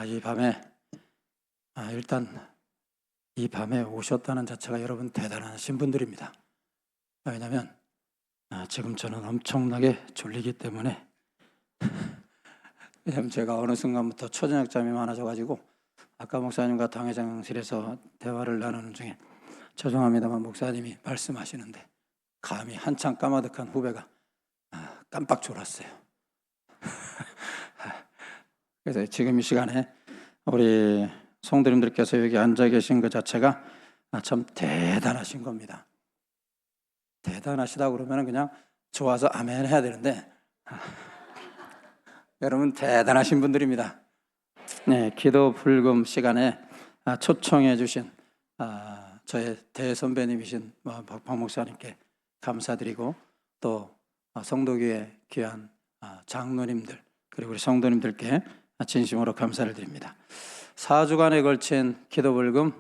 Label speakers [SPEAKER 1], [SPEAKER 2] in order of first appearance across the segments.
[SPEAKER 1] 이 밤에 일단 이 밤에 오셨다는 자체가 여러분 대단하신 분들입니다. 왜냐하면 지금 저는 엄청나게 졸리기 때문에 왜냐하면 제가 어느 순간부터 초저녁잠이 많아져가지고 아까 목사님과 당회장실에서 대화를 나누는 중에 죄송합니다만 목사님이 말씀하시는데 감히 한창 까마득한 후배가 깜빡 졸았어요. 그래서 지금 이 시간에 우리 성도님들께서 여기 앉아 계신 것 자체가 참 대단하신 겁니다. 대단하시다 그러면 그냥 좋아서 아멘 해야 되는데 여러분 대단하신 분들입니다. 네, 기도 불금 시간에 초청해 주신 저의 대선배님이신 박 목사님께 감사드리고 또 성도교회 귀한 장로님들 그리고 우리 성도님들께 진심으로 감사를 드립니다. 4주간에 걸친 기도 불금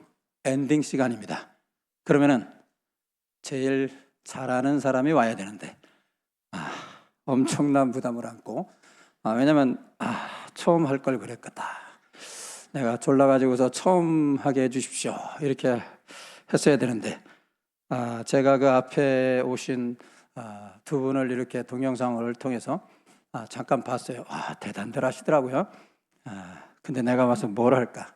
[SPEAKER 1] 엔딩 시간입니다. 그러면은 제일 잘하는 사람이 와야 되는데 엄청난 부담을 안고 왜냐면 처음 할 걸 그랬겠다. 내가 졸라가지고서 처음 하게 해주십시오. 이렇게 했어야 되는데 제가 그 앞에 오신 두 분을 이렇게 동영상을 통해서 잠깐 봤어요. 대단들 하시더라고요. 근데 내가 와서 뭘 할까?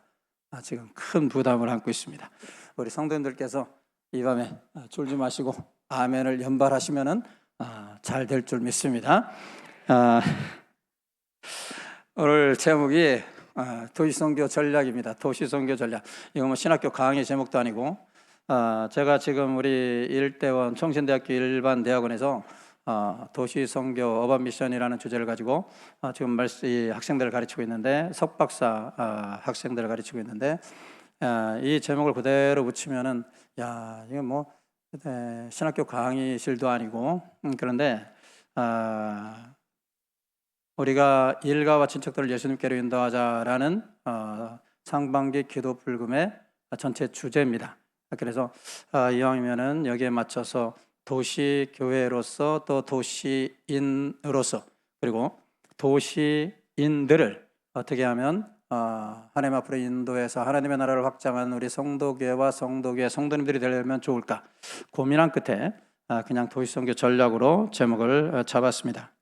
[SPEAKER 1] 지금 큰 부담을 안고 있습니다. 우리 성도님들께서 이 밤에 졸지 마시고 아멘을 연발하시면은 잘 될 줄 믿습니다. 오늘 제목이 도시선교 전략입니다. 도시선교 전략. 이거 뭐 신학교 강의 제목도 아니고 제가 지금 우리 일대원 청신대학교 일반대학원에서 도시선교 어반미션이라는 주제를 가지고 지금 이 학생들을 가르치고 있는데 석박사 학생들을 가르치고 있는데 이 제목을 그대로 붙이면은 이거 뭐 신학교 강의실도 아니고 그런데 우리가 일가와 친척들을 예수님께로 인도하자라는 상반기 기도 불금의 전체 주제입니다. 그래서 이왕이면은 여기에 맞춰서 도시교회로서 또 도시인으로서 그리고 도시인들을 어떻게 하면 하나님 앞으로 인도해서 하나님의 나라를 확장한 우리 성도교회와 성도교회 성도님들이 되려면 좋을까 고민한 끝에 그냥 도시선교 전략으로 제목을 잡았습니다.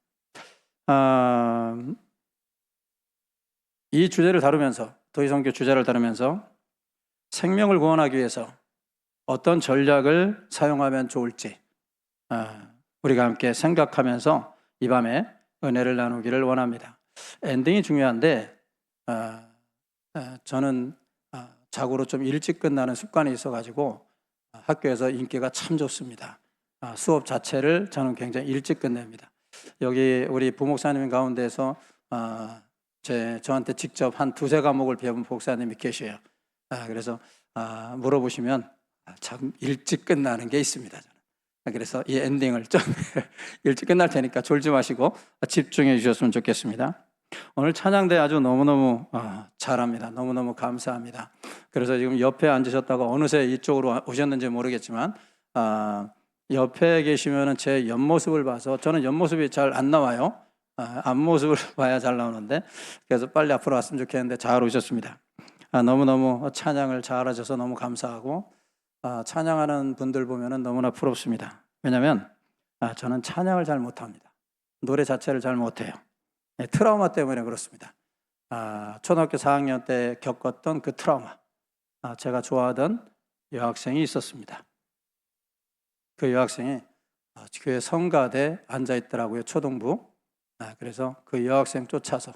[SPEAKER 1] 이 주제를 다루면서 도시선교 주제를 다루면서 생명을 구원하기 위해서 어떤 전략을 사용하면 좋을지 우리가 함께 생각하면서 이 밤에 은혜를 나누기를 원합니다. 엔딩이 중요한데 저는 자고로 좀 일찍 끝나는 습관이 있어가지고 학교에서 인기가 참 좋습니다. 수업 자체를 저는 굉장히 일찍 끝냅니다. 여기 우리 부목사님 가운데서 저한테 직접 한 두세 과목을 배운 목사님이 계셔요. 그래서 물어보시면 참 일찍 끝나는 게 있습니다. 저는. 그래서 이 엔딩을 좀 일찍 끝날 테니까 졸지 마시고 집중해 주셨으면 좋겠습니다. 오늘 찬양대 아주 너무너무 잘합니다. 너무너무 감사합니다. 그래서 지금 옆에 앉으셨다가 어느새 이쪽으로 오셨는지 모르겠지만 옆에 계시면 제 옆모습을 봐서 저는 옆모습이 잘 안 나와요. 앞모습을 봐야 잘 나오는데 그래서 빨리 앞으로 왔으면 좋겠는데 잘 오셨습니다. 너무너무 찬양을 잘하셔서 너무 감사하고 찬양하는 분들 보면 너무나 부럽습니다. 왜냐하면 저는 찬양을 잘 못합니다. 노래 자체를 잘 못해요. 트라우마 때문에 그렇습니다. 초등학교 4학년 때 겪었던 그 트라우마. 제가 좋아하던 여학생이 있었습니다. 그 여학생이 교회 성가대에 앉아있더라고요. 초등부. 그래서 그 여학생 쫓아서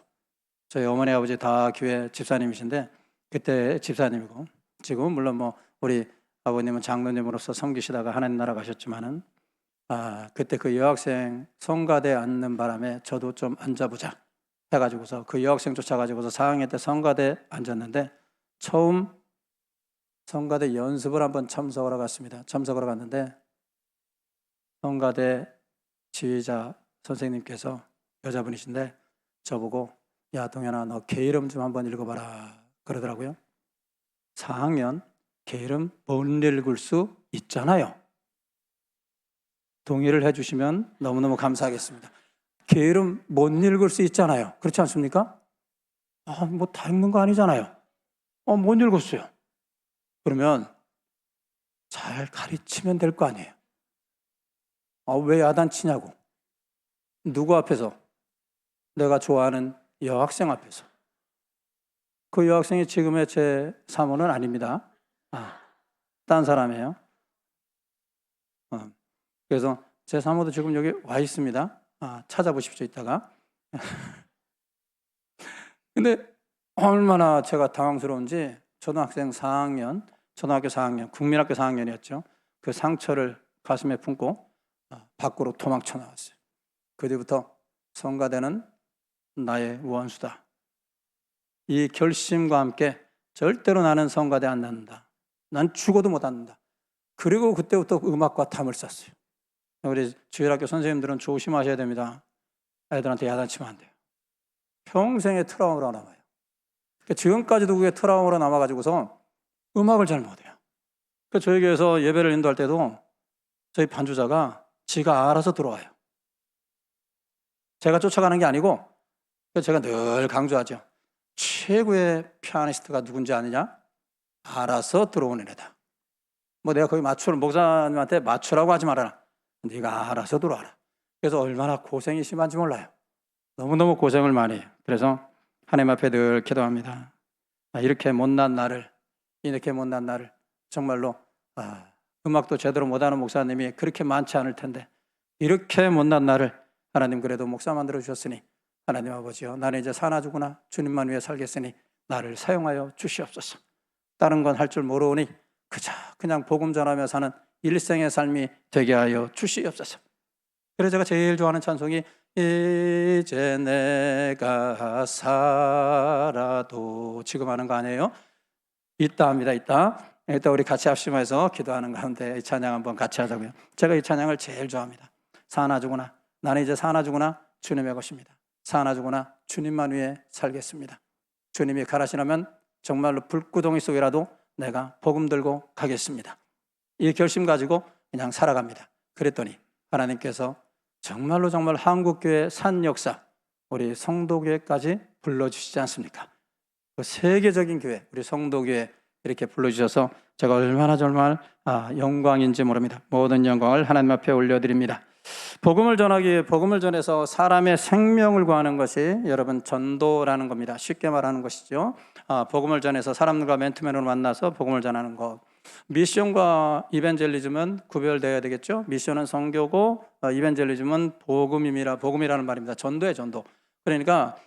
[SPEAKER 1] 저희 어머니 아버지 다 교회 집사님이신데 그때 집사님이고 지금은 물론 뭐 우리 아버님은 장로님으로서 섬기시다가 하나님 나라 가셨지만은 그때 그 여학생 성가대에 앉는 바람에 저도 좀 앉아보자 해가지고서 그 여학생 쫓아가지고서 4학년 때 성가대에 앉았는데 처음 성가대 연습을 한번 참석하러 갔습니다. 참석하러 갔는데 성가대 지휘자 선생님께서 여자분이신데 저보고 야 동현아 너 개 이름 좀 한번 읽어봐라 그러더라고요. 4학년 개 이름 못 읽을 수 있잖아요. 동의를 해주시면 너무너무 감사하겠습니다. 개 이름 못 읽을 수 있잖아요. 그렇지 않습니까? 뭐 다 읽는 거 아니잖아요. 못 읽었어요. 그러면 잘 가르치면 될 거 아니에요. 왜 야단치냐고. 누구 앞에서? 내가 좋아하는 여학생 앞에서. 그 여학생이 지금의 제 사모는 아닙니다. 딴 사람이에요. 그래서 제 사모도 지금 여기 와 있습니다. 찾아보십시오, 이따가. 근데 얼마나 제가 당황스러운지 초등학교 4학년, 국민학교 4학년이었죠. 그 상처를 가슴에 품고 밖으로 도망쳐 나왔어요. 그 뒤부터 성가대는 나의 원수다. 이 결심과 함께 절대로 나는 성가대 안 낳는다. 난 죽어도 못 낳는다. 그리고 그때부터 음악과 탐을 쐈어요. 우리 주일학교 선생님들은 조심하셔야 됩니다. 애들한테 야단치면 안 돼요. 평생의 트라우마로 남아요. 지금까지도 그게 트라우마로 남아가지고서 음악을 잘 못해요. 저희 교회에서 예배를 인도할 때도 저희 반주자가 지가 알아서 들어와요. 제가 쫓아가는 게 아니고, 제가 늘 강조하죠. 최고의 피아니스트가 누군지 아느냐? 알아서 들어오는 애다. 내가 거기 목사님한테 맞추라고 하지 말아라. 네가 알아서 들어와라. 그래서 얼마나 고생이 심한지 몰라요. 너무너무 고생을 많이 해요. 그래서 하나님 앞에 늘 기도합니다. 이렇게 못난 나를 정말로 음악도 제대로 못하는 목사님이 그렇게 많지 않을 텐데 이렇게 못난 나를 하나님 그래도 목사 만들어 주셨으니 하나님 아버지요, 나는 이제 사나주구나. 주님만 위해 살겠으니 나를 사용하여 주시옵소서. 다른 건 할 줄 모르오니 그냥 복음 전하며 사는 일생의 삶이 되게 하여 주시옵소서. 그래서 제가 제일 좋아하는 찬송이 이제 내가 살아도 지금 하는 거 아니에요? 있다 합니다. 있다 우리 같이 합심해서 기도하는 가운데 이 찬양 한번 같이 하자고요. 제가 이 찬양을 제일 좋아합니다. 사나주구나. 나는 이제 사나주구나. 주님의 것입니다. 사나주구나. 주님만 위해 살겠습니다. 주님이 가라시라면 정말로 불구덩이 속이라도 내가 복음 들고 가겠습니다. 이 결심 가지고 그냥 살아갑니다. 그랬더니 하나님께서 정말 한국교회 산 역사, 우리 성도교회까지 불러주시지 않습니까? 그 세계적인 교회, 우리 성도교회 이렇게 불러주셔서 제가 얼마나 정말 영광인지 모릅니다. 모든 영광을 하나님 앞에 올려드립니다. 복음을 전해서 사람의 생명을 구하는 것이 여러분 전도라는 겁니다. 쉽게 말하는 것이죠. 복음을 전해서 사람들과 맨투맨으로 만나서 복음을 전하는 것. 미션과 이벤젤리즘은 구별되어야 되겠죠. 미션은 선교고 이벤젤리즘은 복음이라는 말입니다. 전도의 전도. 그러니까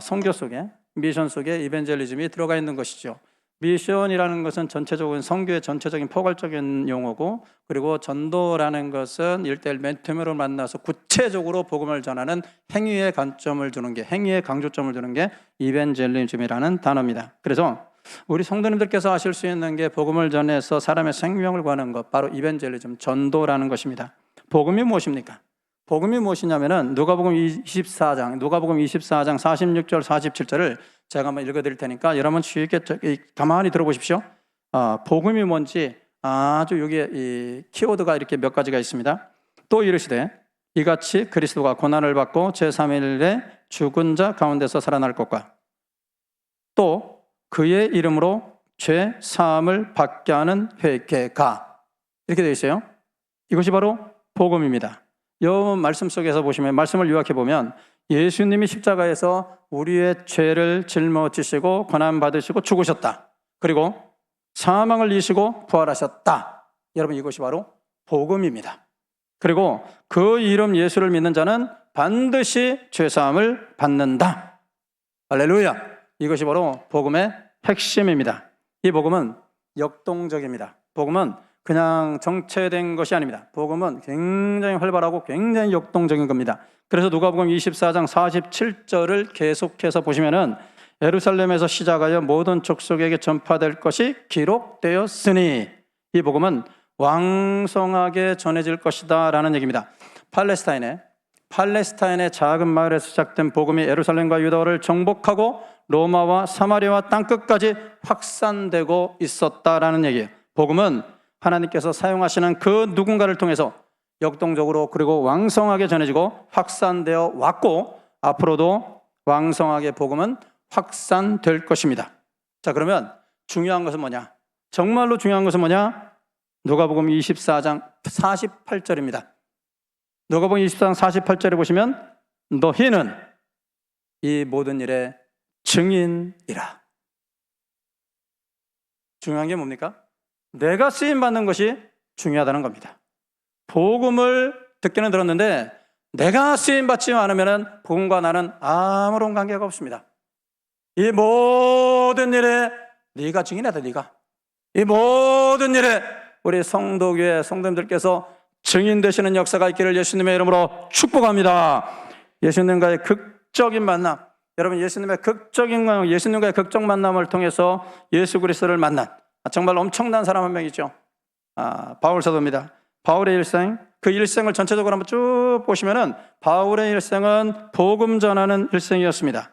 [SPEAKER 1] 선교 속에, 미션 속에 이벤젤리즘이 들어가 있는 것이죠. 미션이라는 것은 전체적인 선교의 전체적인 포괄적인 용어고, 그리고 전도라는 것은 1:1 맨투맨으로 만나서 구체적으로 복음을 전하는 행위에 관점을 주는 게, 행위에 강조점을 주는 게 이벤젤리즘이라는 단어입니다. 그래서 우리 성도님들께서 아실 수 있는 게 복음을 전해서 사람의 생명을 구하는 것, 바로 이벤젤리즘, 전도라는 것입니다. 복음이 무엇입니까? 복음이 무엇이냐면은 누가복음 24장 46절 47절을 제가 한번 읽어드릴 테니까 여러분 쉽게 가만히 들어보십시오. 복음이 뭔지 아주 여기에 이 키워드가 이렇게 몇 가지가 있습니다. 또 이르시되 이같이 그리스도가 고난을 받고 제3일에 죽은 자 가운데서 살아날 것과 또 그의 이름으로 죄 사함을 받게 하는 회개가, 이렇게 되어 있어요. 이것이 바로 복음입니다. 이 말씀 속에서 보시면, 말씀을 요약해 보면 예수님이 십자가에서 우리의 죄를 짊어지시고 고난받으시고 죽으셨다. 그리고 사망을 이기시고 부활하셨다. 여러분, 이것이 바로 복음입니다. 그리고 그 이름 예수를 믿는 자는 반드시 죄사함을 받는다. 할렐루야. 이것이 바로 복음의 핵심입니다. 이 복음은 역동적입니다. 복음은 그냥 정체된 것이 아닙니다. 복음은 굉장히 활발하고 굉장히 역동적인 겁니다. 그래서 누가복음 24장 47절을 계속해서 보시면은 예루살렘에서 시작하여 모든 족속에게 전파될 것이 기록되었으니 이 복음은 왕성하게 전해질 것이다 라는 얘기입니다. 팔레스타인의 작은 마을에서 시작된 복음이 예루살렘과 유다를 정복하고 로마와 사마리아와 땅끝까지 확산되고 있었다라는 얘기예요. 복음은 하나님께서 사용하시는 그 누군가를 통해서 역동적으로 그리고 왕성하게 전해지고 확산되어 왔고, 앞으로도 왕성하게 복음은 확산될 것입니다. 자, 그러면 중요한 것은 뭐냐? 정말로 중요한 것은 뭐냐? 누가복음 24장 48절입니다. 누가복음 24장 48절에 보시면 너희는 이 모든 일의 증인이라. 중요한 게 뭡니까? 내가 쓰임받는 것이 중요하다는 겁니다. 복음을 듣기는 들었는데 내가 쓰임받지 않으면 복음과 나는 아무런 관계가 없습니다. 이 모든 일에 네가 증인하다. 네가 이 모든 일에 우리 성도교회 성도님들께서 증인 되시는 역사가 있기를 예수님의 이름으로 축복합니다. 예수님과의 극적인 만남, 여러분 예수님과의 극적 만남을 통해서 예수 그리스도를 만난 정말 엄청난 사람 한 명 있죠. 바울 사도입니다. 바울의 일생, 그 일생을 전체적으로 한번 쭉 보시면은 바울의 일생은 복음 전하는 일생이었습니다.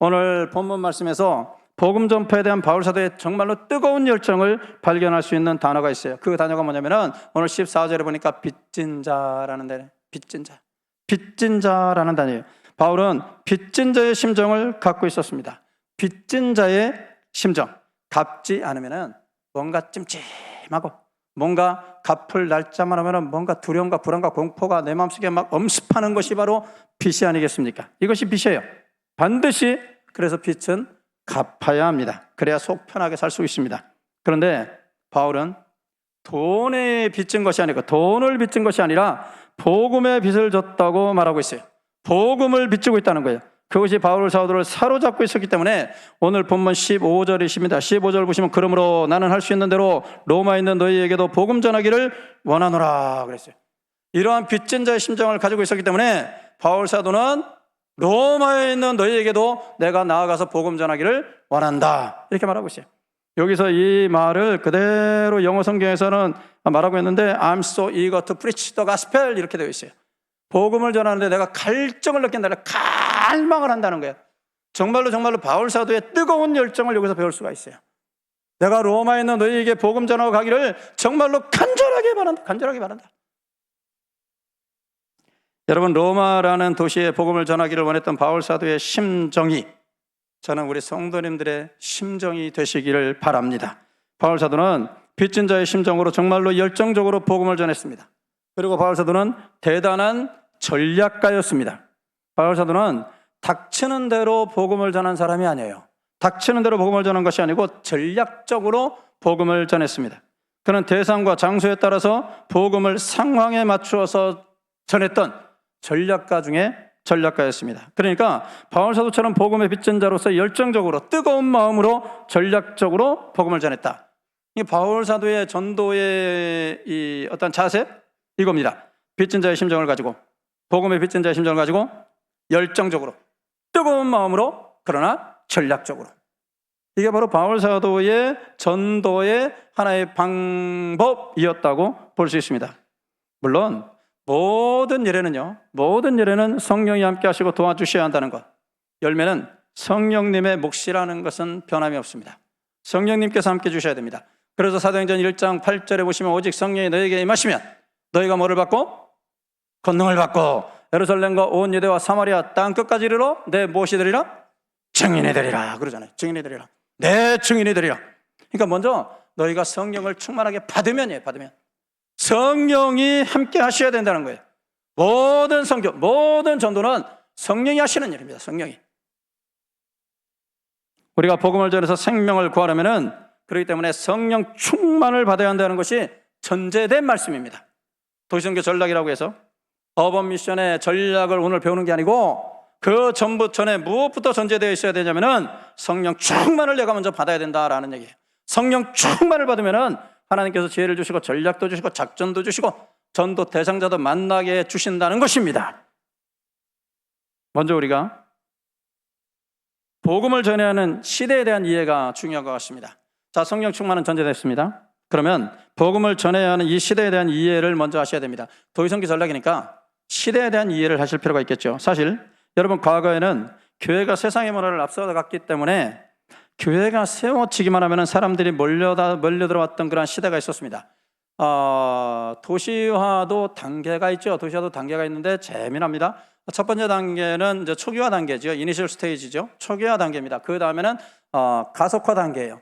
[SPEAKER 1] 오늘 본문 말씀에서 복음 전파에 대한 바울 사도의 정말로 뜨거운 열정을 발견할 수 있는 단어가 있어요. 그 단어가 뭐냐면은 오늘 14절에 보니까 빚진 자라는 단어예요. 빚진 자라는 단어예요. 바울은 빚진 자의 심정을 갖고 있었습니다. 빚진 자의 심정. 갚지 않으면은 뭔가 찜찜하고 뭔가 갚을 날짜만 하면은 뭔가 두려움과 불안과 공포가 내 마음속에 막 엄습하는 것이 바로 빚이 아니겠습니까? 이것이 빚이에요. 반드시 그래서 빚은 갚아야 합니다. 그래야 속 편하게 살 수 있습니다. 그런데 바울은 돈에 빚진 것이 아니고 돈을 빚진 것이 아니라 복음의 빚을 졌다고 말하고 있어요. 복음을 빚지고 있다는 거예요. 그것이 바울 사도를 사로잡고 있었기 때문에 오늘 본문 15절이십니다. 15절 보시면 그러므로 나는 할 수 있는 대로 로마에 있는 너희에게도 복음 전하기를 원하노라 그랬어요. 이러한 빚진 자의 심정을 가지고 있었기 때문에 바울 사도는 로마에 있는 너희에게도 내가 나아가서 복음 전하기를 원한다 이렇게 말하고 있어요. 여기서 이 말을 그대로 영어 성경에서는 말하고 있는데 I'm so eager to preach the gospel 이렇게 되어 있어요. 복음을 전하는데 내가 갈증을 느낀다, 갈망을 한다는 거예요. 정말로 바울 사도의 뜨거운 열정을 여기서 배울 수가 있어요. 내가 로마에 있는 너희에게 복음 전하고 가기를 정말로 간절하게 바란다. 여러분, 로마라는 도시에 복음을 전하기를 원했던 바울 사도의 심정이 저는 우리 성도님들의 심정이 되시기를 바랍니다. 바울 사도는 빚진 자의 심정으로 정말로 열정적으로 복음을 전했습니다. 그리고 바울 사도는 대단한 전략가였습니다. 바울 사도는 닥치는 대로 복음을 전한 사람이 아니에요. 닥치는 대로 복음을 전한 것이 아니고 전략적으로 복음을 전했습니다. 그는 대상과 장소에 따라서 복음을 상황에 맞추어서 전했던 전략가 중에 전략가였습니다. 그러니까 바울 사도처럼 복음의 빚진 자로서 열정적으로 뜨거운 마음으로 전략적으로 복음을 전했다. 이 바울 사도의 전도의 이 어떤 자세 이겁니다. 빚진 자의 심정을 가지고 복음의 빚진 자의 심정을 가지고 열정적으로 뜨거운 마음으로 그러나 전략적으로 이게 바로 바울 사도의 전도의 하나의 방법이었다고 볼 수 있습니다. 물론 모든 일에는 성령이 함께 하시고 도와주셔야 한다는 것, 열매는 성령님의 몫이라는 것은 변함이 없습니다. 성령님께서 함께 주셔야 됩니다. 그래서 사도행전 1장 8절에 보시면 오직 성령이 너희에게 임하시면 너희가 뭐를 받고? 권능을 받고 예루살렘과 온 유대와 사마리아 땅끝까지 이르러 내 무엇이 되리라? 증인이 되리라 그러잖아요. 증인이 되리라. 내 증인이 되리라. 그러니까 먼저 너희가 성령을 충만하게 받으면 성령이 함께 하셔야 된다는 거예요. 모든 성경, 모든 전도는 성령이 하시는 일입니다. 성령이. 우리가 복음을 전해서 생명을 구하려면은 그렇기 때문에 성령 충만을 받아야 한다는 것이 전제된 말씀입니다. 도시선교 전략이라고 해서 어번 미션의 전략을 오늘 배우는 게 아니고 그 전에 무엇부터 전제되어 있어야 되냐면은 성령 충만을 내가 먼저 받아야 된다라는 얘기예요. 성령 충만을 받으면은 하나님께서 지혜를 주시고 전략도 주시고 작전도 주시고 전도 대상자도 만나게 해주신다는 것입니다. 먼저 우리가 복음을 전해야 하는 시대에 대한 이해가 중요한 것 같습니다. 자, 성령 충만은 전제됐습니다. 그러면 복음을 전해야 하는 이 시대에 대한 이해를 먼저 하셔야 됩니다. 도의선교 전략이니까 시대에 대한 이해를 하실 필요가 있겠죠. 사실 여러분 과거에는 교회가 세상의 문화를 앞서갔기 때문에 교회가 세워지기만 하면 사람들이 몰려들어왔던 그런 시대가 있었습니다. 도시화도 단계가 있죠. 도시화도 단계가 있는데 재미납니다. 첫 번째 단계는 이제 초기화 단계죠. 이니셜 스테이지죠. 초기화 단계입니다. 그 다음에는 가속화 단계예요.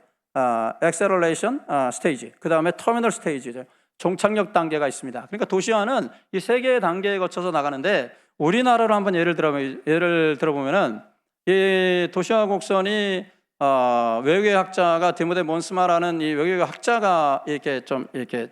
[SPEAKER 1] 액셀러레이션 스테이지. 그 다음에 터미널 스테이지죠. 종착역 단계가 있습니다. 그러니까 도시화는 이 세 개의 단계에 거쳐서 나가는데, 우리나라로 한번 예를 들어보면은 이 도시화 곡선이 외국의 학자가 디모데 몬스마라는 이 외국의 학자가 이렇게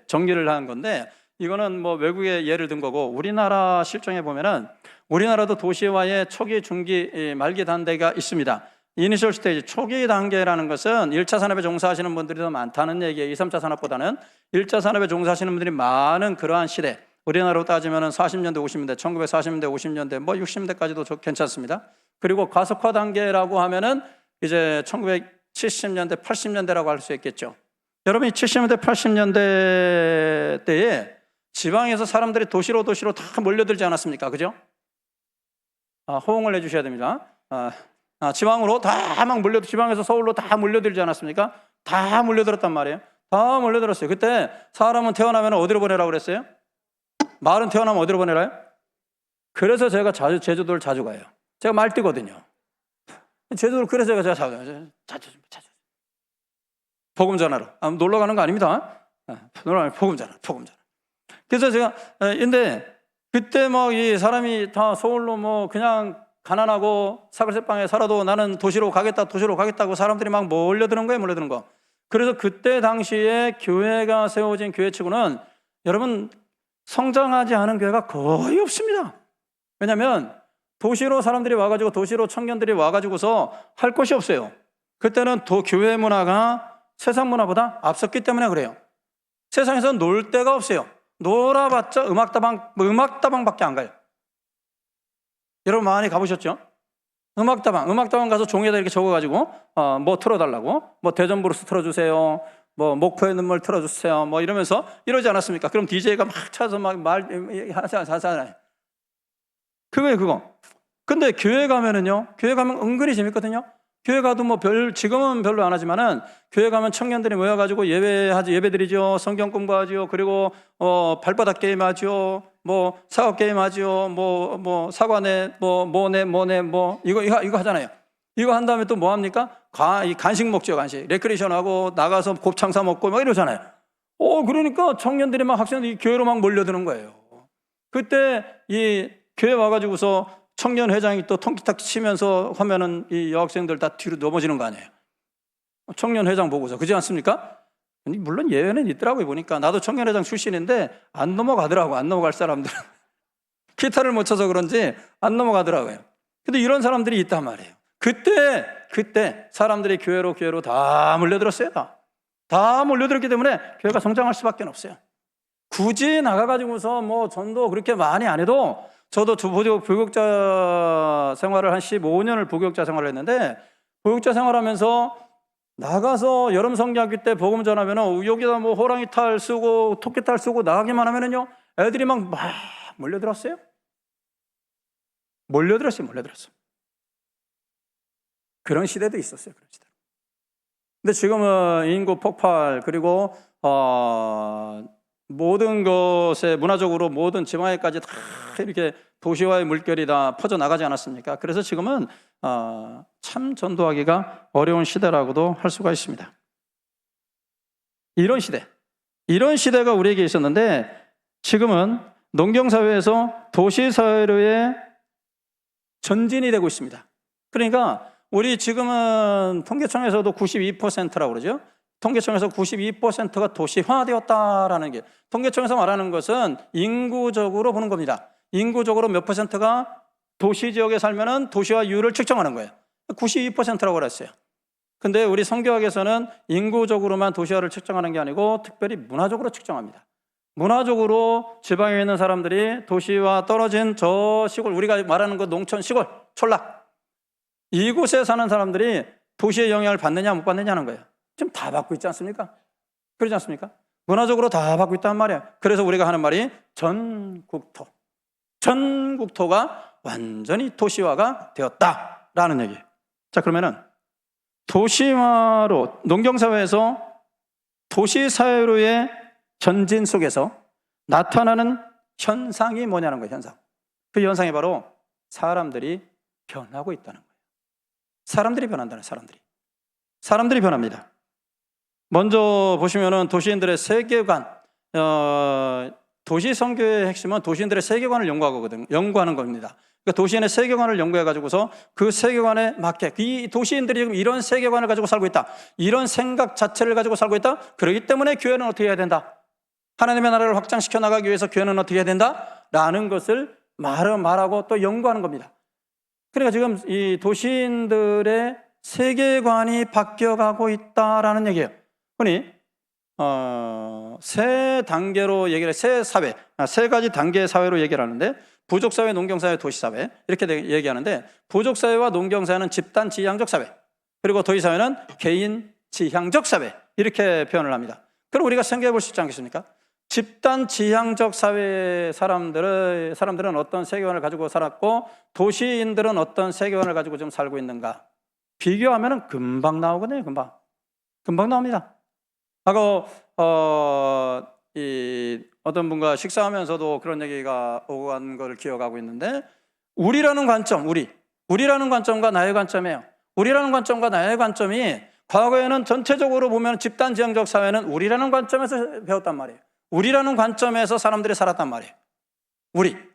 [SPEAKER 1] 정리를 한 건데, 이거는 뭐 외국의 예를 든 거고, 우리나라 실정에 보면은 우리나라도 도시화의 초기, 중기, 말기 단계가 있습니다. 이니셜 스테이지, 초기 단계라는 것은 1차 산업에 종사하시는 분들이 더 많다는 얘기예요. 2, 3차 산업보다는 1차 산업에 종사하시는 분들이 많은 그러한 시대, 우리나라로 따지면 40년대, 50년대, 1940년대, 50년대, 뭐 60년대까지도 괜찮습니다. 그리고 가속화 단계라고 하면은 이제 1970년대, 80년대라고 할 수 있겠죠. 여러분이 70년대, 80년대 때에 지방에서 사람들이 도시로 다 몰려들지 않았습니까? 그죠? 호응을 해주셔야 됩니다. 지방으로 다 막 지방에서 서울로 다 몰려들지 않았습니까? 다 몰려들었단 말이에요. 다 몰려들었어요. 그때 사람은 태어나면 어디로 보내라고 그랬어요? 말은 태어나면 어디로 보내라요? 그래서 제가 제주도를 자주 가요. 제가 말띠거든요. 제주도를 그래서 제가 자주 복음 전하러. 놀러 가는 거 아닙니다. 복음 전하러. 그래서 제가 근데 그때 막 이 사람이 다 서울로 뭐 그냥 가난하고 사글세방에 살아도 나는 도시로 가겠다고 사람들이 막 몰려드는 거. 그래서 그때 당시에 교회가 세워진 교회치고는 여러분 성장하지 않은 교회가 거의 없습니다. 왜냐하면 도시로 사람들이 와가지고, 도시로 청년들이 와가지고서 할 것이 없어요. 그때는 교회 문화가 세상 문화보다 앞섰기 때문에 그래요. 세상에서 놀 데가 없어요. 놀아봤자 음악다방밖에 안 가요. 여러분 많이 가보셨죠? 음악다방 가서 종이에다 이렇게 적어가지고 뭐 틀어달라고, 뭐 대전브루스 틀어주세요, 뭐 목포의 눈물 틀어주세요, 뭐 이러면서 이러지 않았습니까? 그럼 DJ가 막 찾아서 막 하잖아요. 그거예요, 그거. 근데 교회 가면 은근히 재밌거든요. 교회 가도 지금은 별로 안 하지만은, 교회 가면 청년들이 모여가지고 예배드리죠. 성경 공부하죠. 그리고, 발바닥 게임 하죠. 뭐, 사과 게임 하죠. 사과네, 이거 하잖아요. 이거 한 다음에 또 뭐 합니까? 간식 먹죠, 간식. 레크레이션 하고, 나가서 곱창 사 먹고, 막 이러잖아요. 그러니까 청년들이 학생들이 교회로 막 몰려드는 거예요. 그때 이 교회 와가지고서 청년 회장이 또 통기타 치면서 하면은 이 여학생들 다 뒤로 넘어지는 거 아니에요? 청년 회장 보고서. 그렇지 않습니까? 물론 예외는 있더라고요. 보니까 나도 청년 회장 출신인데 안 넘어가더라고. 안 넘어갈 사람들은 기타를 못 쳐서 그런지 안 넘어가더라고요. 근데 이런 사람들이 있단 말이에요. 그때 사람들이 교회로 다 몰려들었어요. 다 몰려들었기 때문에 교회가 성장할 수밖에 없어요. 굳이 나가가지고서 전도 그렇게 많이 안 해도, 저도 부교육자 생활을 한 15년을 부교육자 생활을 했는데, 부교육자 생활하면서 나가서 여름 성경학기 때 복음 전하면은 여기다 호랑이 탈 쓰고 토끼 탈 쓰고 나가기만 하면은요, 애들이 막 몰려들었어요. 몰려들었어. 그런 시대도 있었어요. 그런 시대. 근데 지금은 인구 폭발, 그리고 모든 것에 문화적으로 모든 지방에까지 다 이렇게 도시화의 물결이 다 퍼져나가지 않았습니까? 그래서 지금은 참 전도하기가 어려운 시대라고도 할 수가 있습니다. 이런 시대가 우리에게 있었는데, 지금은 농경사회에서 도시사회로의 전진이 되고 있습니다. 그러니까 우리 지금은 통계청에서도 92%라고 그러죠. 통계청에서 92%가 도시화되었다라는 게, 통계청에서 말하는 것은 인구적으로 보는 겁니다. 인구적으로 몇 퍼센트가 도시 지역에 살면은 도시화율을 측정하는 거예요. 92%라고 그랬어요. 근데 우리 성교학에서는 인구적으로만 도시화를 측정하는 게 아니고 특별히 문화적으로 측정합니다. 문화적으로 지방에 있는 사람들이 도시와 떨어진 저 시골, 우리가 말하는 그 농촌 시골, 촌락, 이곳에 사는 사람들이 도시의 영향을 받느냐 못 받느냐는 거예요. 지금 다 받고 있지 않습니까? 그러지 않습니까? 문화적으로 다 받고 있단 말이에요. 그래서 우리가 하는 말이 전국토가 완전히 도시화가 되었다라는 얘기예요. 자, 그러면은 도시화로, 농경사회에서 도시사회로의 전진 속에서 나타나는 현상이 뭐냐는 거예요. 현상. 그 현상이 바로 사람들이 변하고 있다는 거예요. 사람들이 변한다는 사람들이 변합니다. 먼저 보시면은 도시인들의 세계관, 도시 선교의 핵심은 도시인들의 세계관을 연구하는 겁니다. 그러니까 도시인의 세계관을 연구해가지고서 그 세계관에 맞게 이 도시인들이 지금 이런 세계관을 가지고 살고 있다, 이런 생각 자체를 가지고 살고 있다. 그렇기 때문에 교회는 어떻게 해야 된다? 하나님의 나라를 확장시켜 나가기 위해서 교회는 어떻게 해야 된다? 라는 것을 말하고 또 연구하는 겁니다. 그러니까 지금 이 도시인들의 세계관이 바뀌어가고 있다라는 얘기예요. 흔히 세 단계로 얘기를 해, 세 가지 단계의 사회로 얘기를 하는데, 부족사회, 농경사회, 도시사회 이렇게 얘기하는데, 부족사회와 농경사회는 집단 지향적 사회, 그리고 도시사회는 개인 지향적 사회 이렇게 표현을 합니다. 그럼 우리가 생각해 볼 수 있지 않겠습니까? 집단 지향적 사회 사람들은 어떤 세계관을 가지고 살았고, 도시인들은 어떤 세계관을 가지고 지금 살고 있는가 비교하면 금방 나오거든요. 금방 나옵니다. 아까 어떤 분과 식사하면서도 그런 얘기가 오고 간 걸 기억하고 있는데, 우리라는 관점과 나의 관점이에요. 우리라는 관점과 나의 관점이 과거에는 전체적으로 보면 집단 지향적 사회는 우리라는 관점에서 배웠단 말이에요. 우리라는 관점에서 사람들이 살았단 말이에요. 그러니까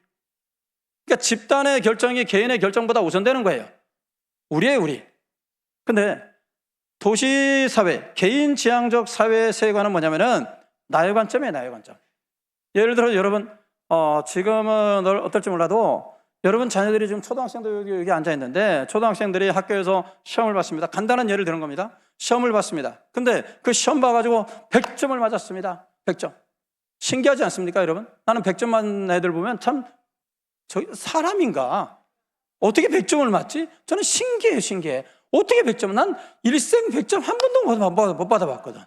[SPEAKER 1] 집단의 결정이 개인의 결정보다 우선되는 거예요. 우리. 근데 도시사회, 개인 지향적 사회의 세계관은 뭐냐면은 나의 관점이에요. 나의 관점. 예를 들어 여러분, 지금은 어떨지 몰라도 여러분 자녀들이 지금 초등학생도 여기 앉아 있는데, 초등학생들이 학교에서 시험을 봤습니다. 간단한 예를 드는 겁니다. 시험을 봤습니다. 근데 그 시험 봐가지고 100점을 맞았습니다. 100점. 신기하지 않습니까, 여러분? 나는 100점 맞는 애들 보면 참, 사람인가? 어떻게 100점을 맞지? 저는 신기해. 어떻게 100점? 난 일생 100점 한 번도 못 받아봤거든.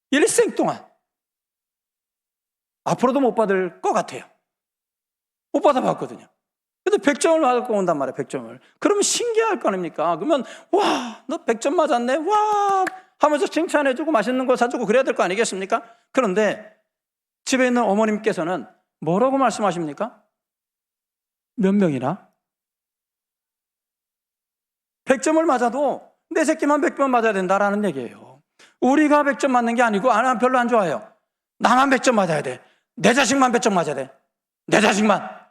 [SPEAKER 1] 일생 동안. 앞으로도 못 받을 것 같아요. 못 받아봤거든요. 근데 100점을 받고 온단 말이에요, 100점을. 그러면 신기할 거 아닙니까? 그러면, 와, 너 100점 맞았네? 와! 하면서 칭찬해주고 맛있는 거 사주고 그래야 될 거 아니겠습니까? 그런데 집에 있는 어머님께서는 뭐라고 말씀하십니까? 몇 명이나? 100점을 맞아도 내 새끼만 100점 맞아야 된다라는 얘기예요. 우리가 100점 맞는 게 아니고, 난 별로 안 좋아해요. 나만 100점 맞아야 돼. 내 자식만 100점 맞아야 돼. 내 자식만.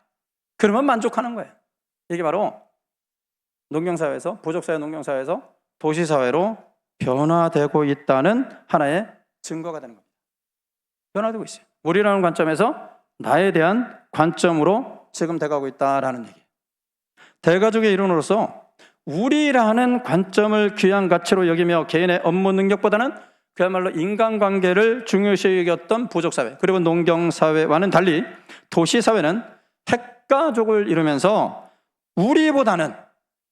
[SPEAKER 1] 그러면 만족하는 거예요. 이게 바로 농경사회에서, 부족사회 농경사회에서 도시사회로 변화되고 있다는 하나의 증거가 되는 겁니다. 변화되고 있어요. 우리라는 관점에서 나에 대한 관점으로 지금 돼가고 있다라는 얘기예요. 대가족의 일원으로서 우리라는 관점을 귀한 가치로 여기며 개인의 업무 능력보다는 그야말로 인간관계를 중요시 여겼던 부족사회, 그리고 농경사회와는 달리 도시사회는 핵가족을 이루면서 우리보다는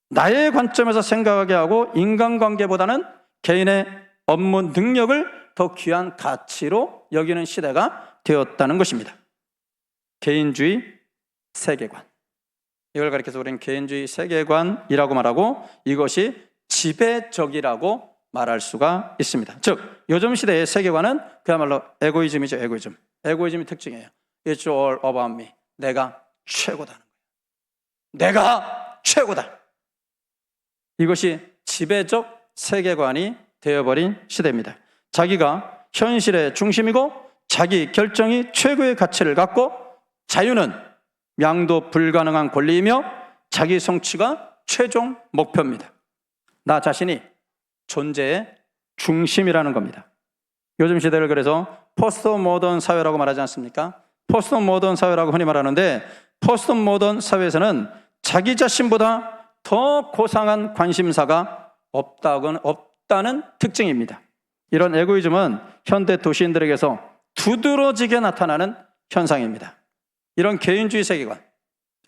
[SPEAKER 1] 나의 관점에서 생각하게 하고, 인간관계보다는 개인의 업무 능력을 더 귀한 가치로 여기는 시대가 되었다는 것입니다. 개인주의 세계관, 이걸 가리켜서 우리는 개인주의 세계관이라고 말하고, 이것이 지배적이라고 말할 수가 있습니다. 즉, 요즘 시대의 세계관은 그야말로 에고이즘이죠. 에고이즘이 특징이에요. It's all about me. 내가 최고다는 거예요. 내가 최고다. 이것이 지배적 세계관이 되어버린 시대입니다. 자기가 현실의 중심이고, 자기 결정이 최고의 가치를 갖고, 자유는 양도 불가능한 권리이며 자기 성취가 최종 목표입니다. 나 자신이 존재의 중심이라는 겁니다. 요즘 시대를 그래서 포스트 모던 사회라고 말하지 않습니까? 포스트 모던 사회라고 흔히 말하는데, 포스트 모던 사회에서는 자기 자신보다 더 고상한 관심사가 없다는 특징입니다. 이런 에고이즘은 현대 도시인들에게서 두드러지게 나타나는 현상입니다. 이런 개인주의 세계관,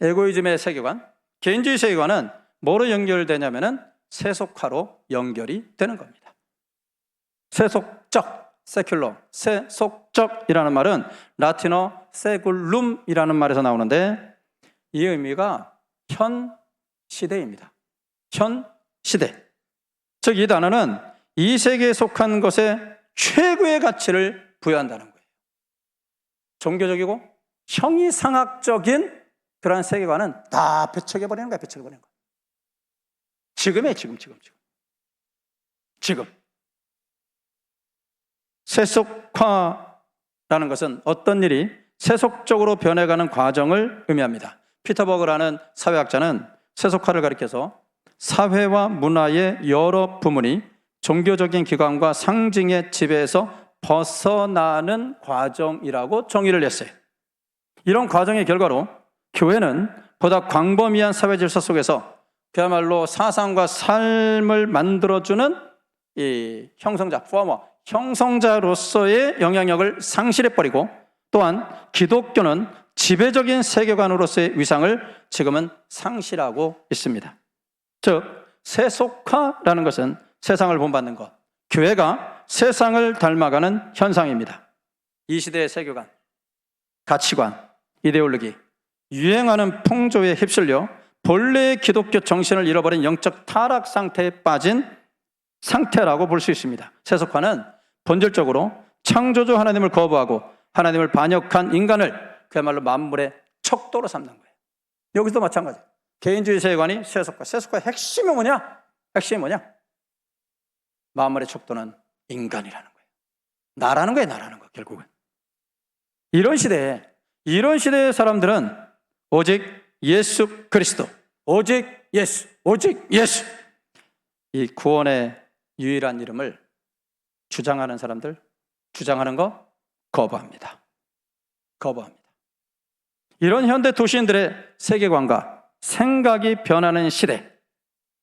[SPEAKER 1] 에고이즘의 세계관, 개인주의 세계관은 뭐로 연결되냐면은 세속화로 연결이 되는 겁니다. 세속적, 세큘러, 세속적이라는 말은 라틴어 세굴룸이라는 말에서 나오는데, 이 의미가 현 시대입니다. 현 시대. 즉, 이 단어는 이 세계에 속한 것에 최고의 가치를 부여한다는 거예요. 종교적이고 형이상학적인 그러한 세계관은 다 배척해버리는 거야, 배척해버리는 거야. 지금. 세속화라는 것은 어떤 일이 세속적으로 변해가는 과정을 의미합니다. 피터 버그라는 사회학자는 세속화를 가리켜서 사회와 문화의 여러 부문이 종교적인 기관과 상징의 지배에서 벗어나는 과정이라고 정의를 했어요. 이런 과정의 결과로 교회는 보다 광범위한 사회 질서 속에서 그야말로 사상과 삶을 만들어주는 이 형성자로서의 영향력을 상실해버리고, 또한 기독교는 지배적인 세계관으로서의 위상을 지금은 상실하고 있습니다. 즉, 세속화라는 것은 세상을 본받는 것, 교회가 세상을 닮아가는 현상입니다. 이 시대의 세계관, 가치관, 이데올로기, 유행하는 풍조에 휩쓸려 본래의 기독교 정신을 잃어버린 영적 타락 상태에 빠진 상태라고 볼 수 있습니다. 세속화는 본질적으로 창조주 하나님을 거부하고 하나님을 반역한 인간을 그야말로 만물의 척도로 삼는 거예요. 여기서도 마찬가지. 개인주의 세계관이 세속화의 핵심이 뭐냐? 만물의 척도는 인간이라는 거예요. 나라는 거예요, 결국은. 이런 시대의 사람들은 오직 예수 그리스도, 오직 예수, 이 구원의 유일한 이름을 주장하는 사람들, 주장하는 거 거부합니다. 이런 현대 도시인들의 세계관과 생각이 변하는 시대,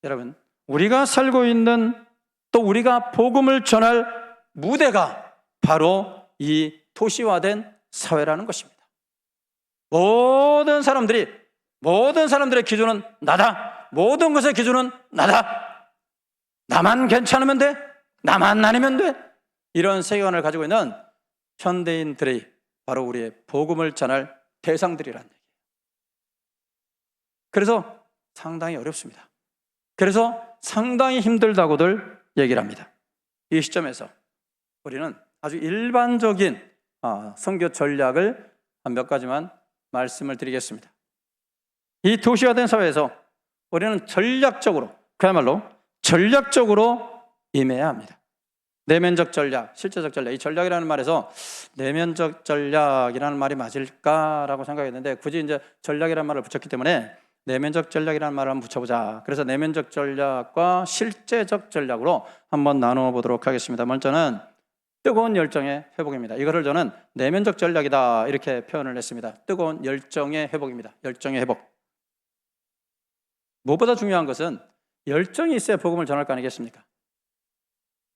[SPEAKER 1] 여러분, 우리가 살고 있는, 또 우리가 복음을 전할 무대가 바로 이 도시화된 사회라는 것입니다. 모든 사람들의 기준은 나다. 모든 것의 기준은 나다. 나만 괜찮으면 돼. 나만 아니면 돼. 이런 세계관을 가지고 있는 현대인들이 바로 우리의 복음을 전할 대상들이라는 얘기예요. 그래서 상당히 어렵습니다. 그래서 상당히 힘들다고들 얘기를 합니다. 이 시점에서 우리는 아주 일반적인 선교 전략을 몇 가지만 말씀을 드리겠습니다. 이 도시화된 사회에서 우리는 그야말로 전략적으로 임해야 합니다. 내면적 전략, 실제적 전략. 이 전략이라는 말에서 내면적 전략이라는 말이 맞을까라고 생각했는데, 굳이 이제 전략이라는 말을 붙였기 때문에 내면적 전략이라는 말을 한번 붙여보자. 그래서 내면적 전략과 실제적 전략으로 한번 나누어 보도록 하겠습니다. 먼저는 뜨거운 열정의 회복입니다. 이거를 저는 내면적 전략이다 이렇게 표현을 했습니다. 뜨거운 열정의 회복입니다. 열정의 회복. 무엇보다 중요한 것은 열정이 있어야 복음을 전할 거 아니겠습니까?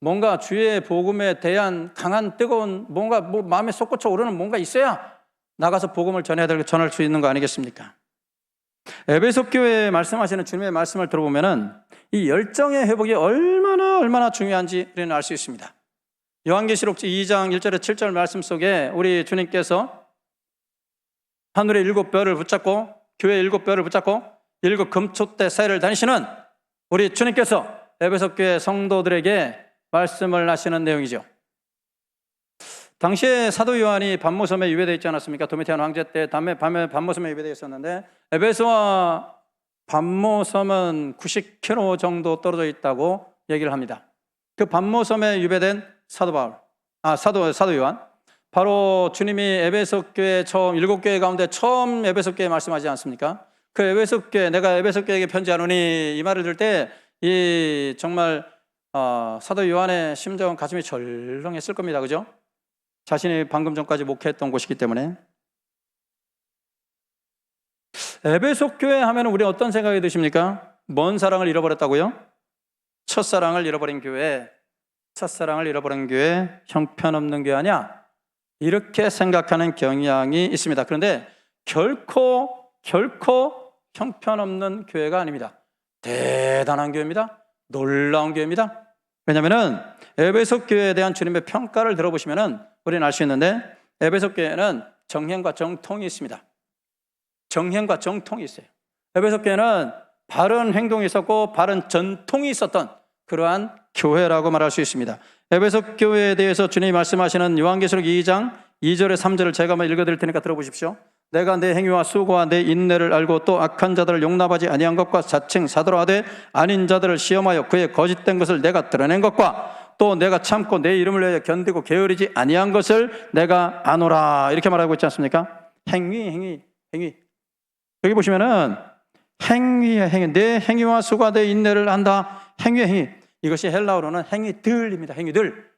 [SPEAKER 1] 뭔가 주의 복음에 대한 강한 뜨거운 뭔가 마음에 솟구쳐 오르는 뭔가 있어야 나가서 복음을 전할 수 있는 거 아니겠습니까? 에베소 교회에 말씀하시는 주님의 말씀을 들어보면은 이 열정의 회복이 얼마나 중요한지 우리는 알 수 있습니다. 요한계시록 2장 1절에 7절 말씀 속에 우리 주님께서 하늘의 7별을 붙잡고 교회의 7별을 붙잡고 7 금촛대 사이를 다니시는 우리 주님께서 에베소 교회 성도들에게 말씀을 하시는 내용이죠. 당시에 사도 요한이 반모섬에 유배되어 있지 않았습니까? 도미티안 황제 때 반모섬에 유배되어 있었는데, 에베소와 반모섬은 90km 정도 떨어져 있다고 얘기를 합니다. 그 반모섬에 유배된 사도 요한, 바로 주님이 에베소 교회 처음 7교회 가운데 처음 에베소 교회 말씀하지 않습니까? 그 에베소 교회, 내가 에베소 교회에게 편지하노니, 이 말을 들을 때 이 정말 사도 요한의 심정은 가슴이 절렁했을 겁니다. 그죠? 자신이 방금 전까지 목회했던 곳이기 때문에. 에베소 교회 하면 우리 어떤 생각이 드십니까? 뭔 사랑을 잃어버렸다고요? 첫사랑을 잃어버린 교회, 형편없는 교회 아니야? 이렇게 생각하는 경향이 있습니다. 그런데 결코 형편없는 교회가 아닙니다. 대단한 교회입니다. 놀라운 교회입니다. 왜냐하면 에베소 교회에 대한 주님의 평가를 들어보시면 우리는 알 수 있는데, 에베소 교회는 정형과 정통이 있습니다. 정형과 정통이 있어요. 에베소 교회는 바른 행동이 있었고 바른 전통이 있었던 그러한 교회라고 말할 수 있습니다. 에베소 교회에 대해서 주님이 말씀하시는 요한계시록 2장 2절에 3절을 제가 한번 읽어드릴 테니까 들어보십시오. 내가 내 행위와 수고와 내 인내를 알고 또 악한 자들을 용납하지 아니한 것과 자칭 사도라되 아닌 자들을 시험하여 그의 거짓된 것을 내가 드러낸 것과 또 내가 참고 내 이름을 위하여 견디고 게으르지 아니한 것을 내가 아노라. 이렇게 말하고 있지 않습니까? 행위. 여기 보시면은 행위의 행위, 내 행위와 수고와 내 인내를 안다. 행위의 행위. 이것이 헬라어로는 행위들입니다. 행위들.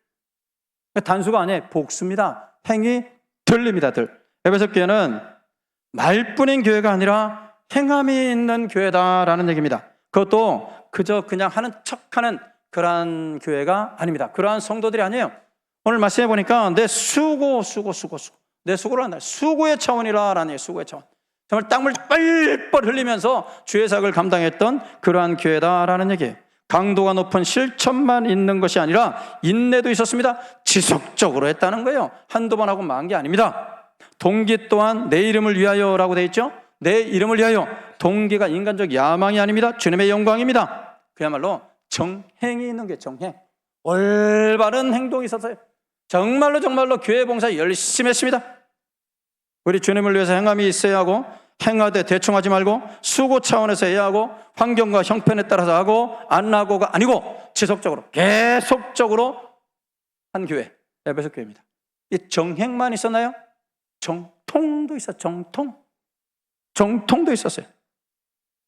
[SPEAKER 1] 단수가 아니에요. 복수입니다. 행위들입니다. 들. 에베소 교회는 말뿐인 교회가 아니라 행함이 있는 교회다라는 얘기입니다. 그것도 그냥 하는 척하는 그러한 교회가 아닙니다. 그러한 성도들이 아니에요. 오늘 말씀해 보니까 내 수고. 내 수고를 한다. 수고의 차원이라는 얘기예요. 수고의 차원. 정말 땀을 뻘뻘 흘리면서 주의 사역을 감당했던 그러한 교회다라는 얘기예요. 강도가 높은 실천만 있는 것이 아니라 인내도 있었습니다. 지속적으로 했다는 거예요. 한두 번 하고 만 게 아닙니다. 동기 또한 내 이름을 위하여라고 되어 있죠. 내 이름을 위하여. 동기가 인간적 야망이 아닙니다. 주님의 영광입니다. 그야말로 정행이 있는 게 정행. 올바른 행동이 있었어요. 정말로 교회 봉사 열심히 했습니다. 우리 주님을 위해서 행함이 있어야 하고, 행하되 대충 하지 말고 수고 차원에서 해야 하고, 환경과 형편에 따라서 하고, 안 하고가 아니고 지속적으로 계속적으로 한 교회, 에베소 교회입니다. 이 정행만 있었나요? 정통도 있었어요. 정통도 있었어요.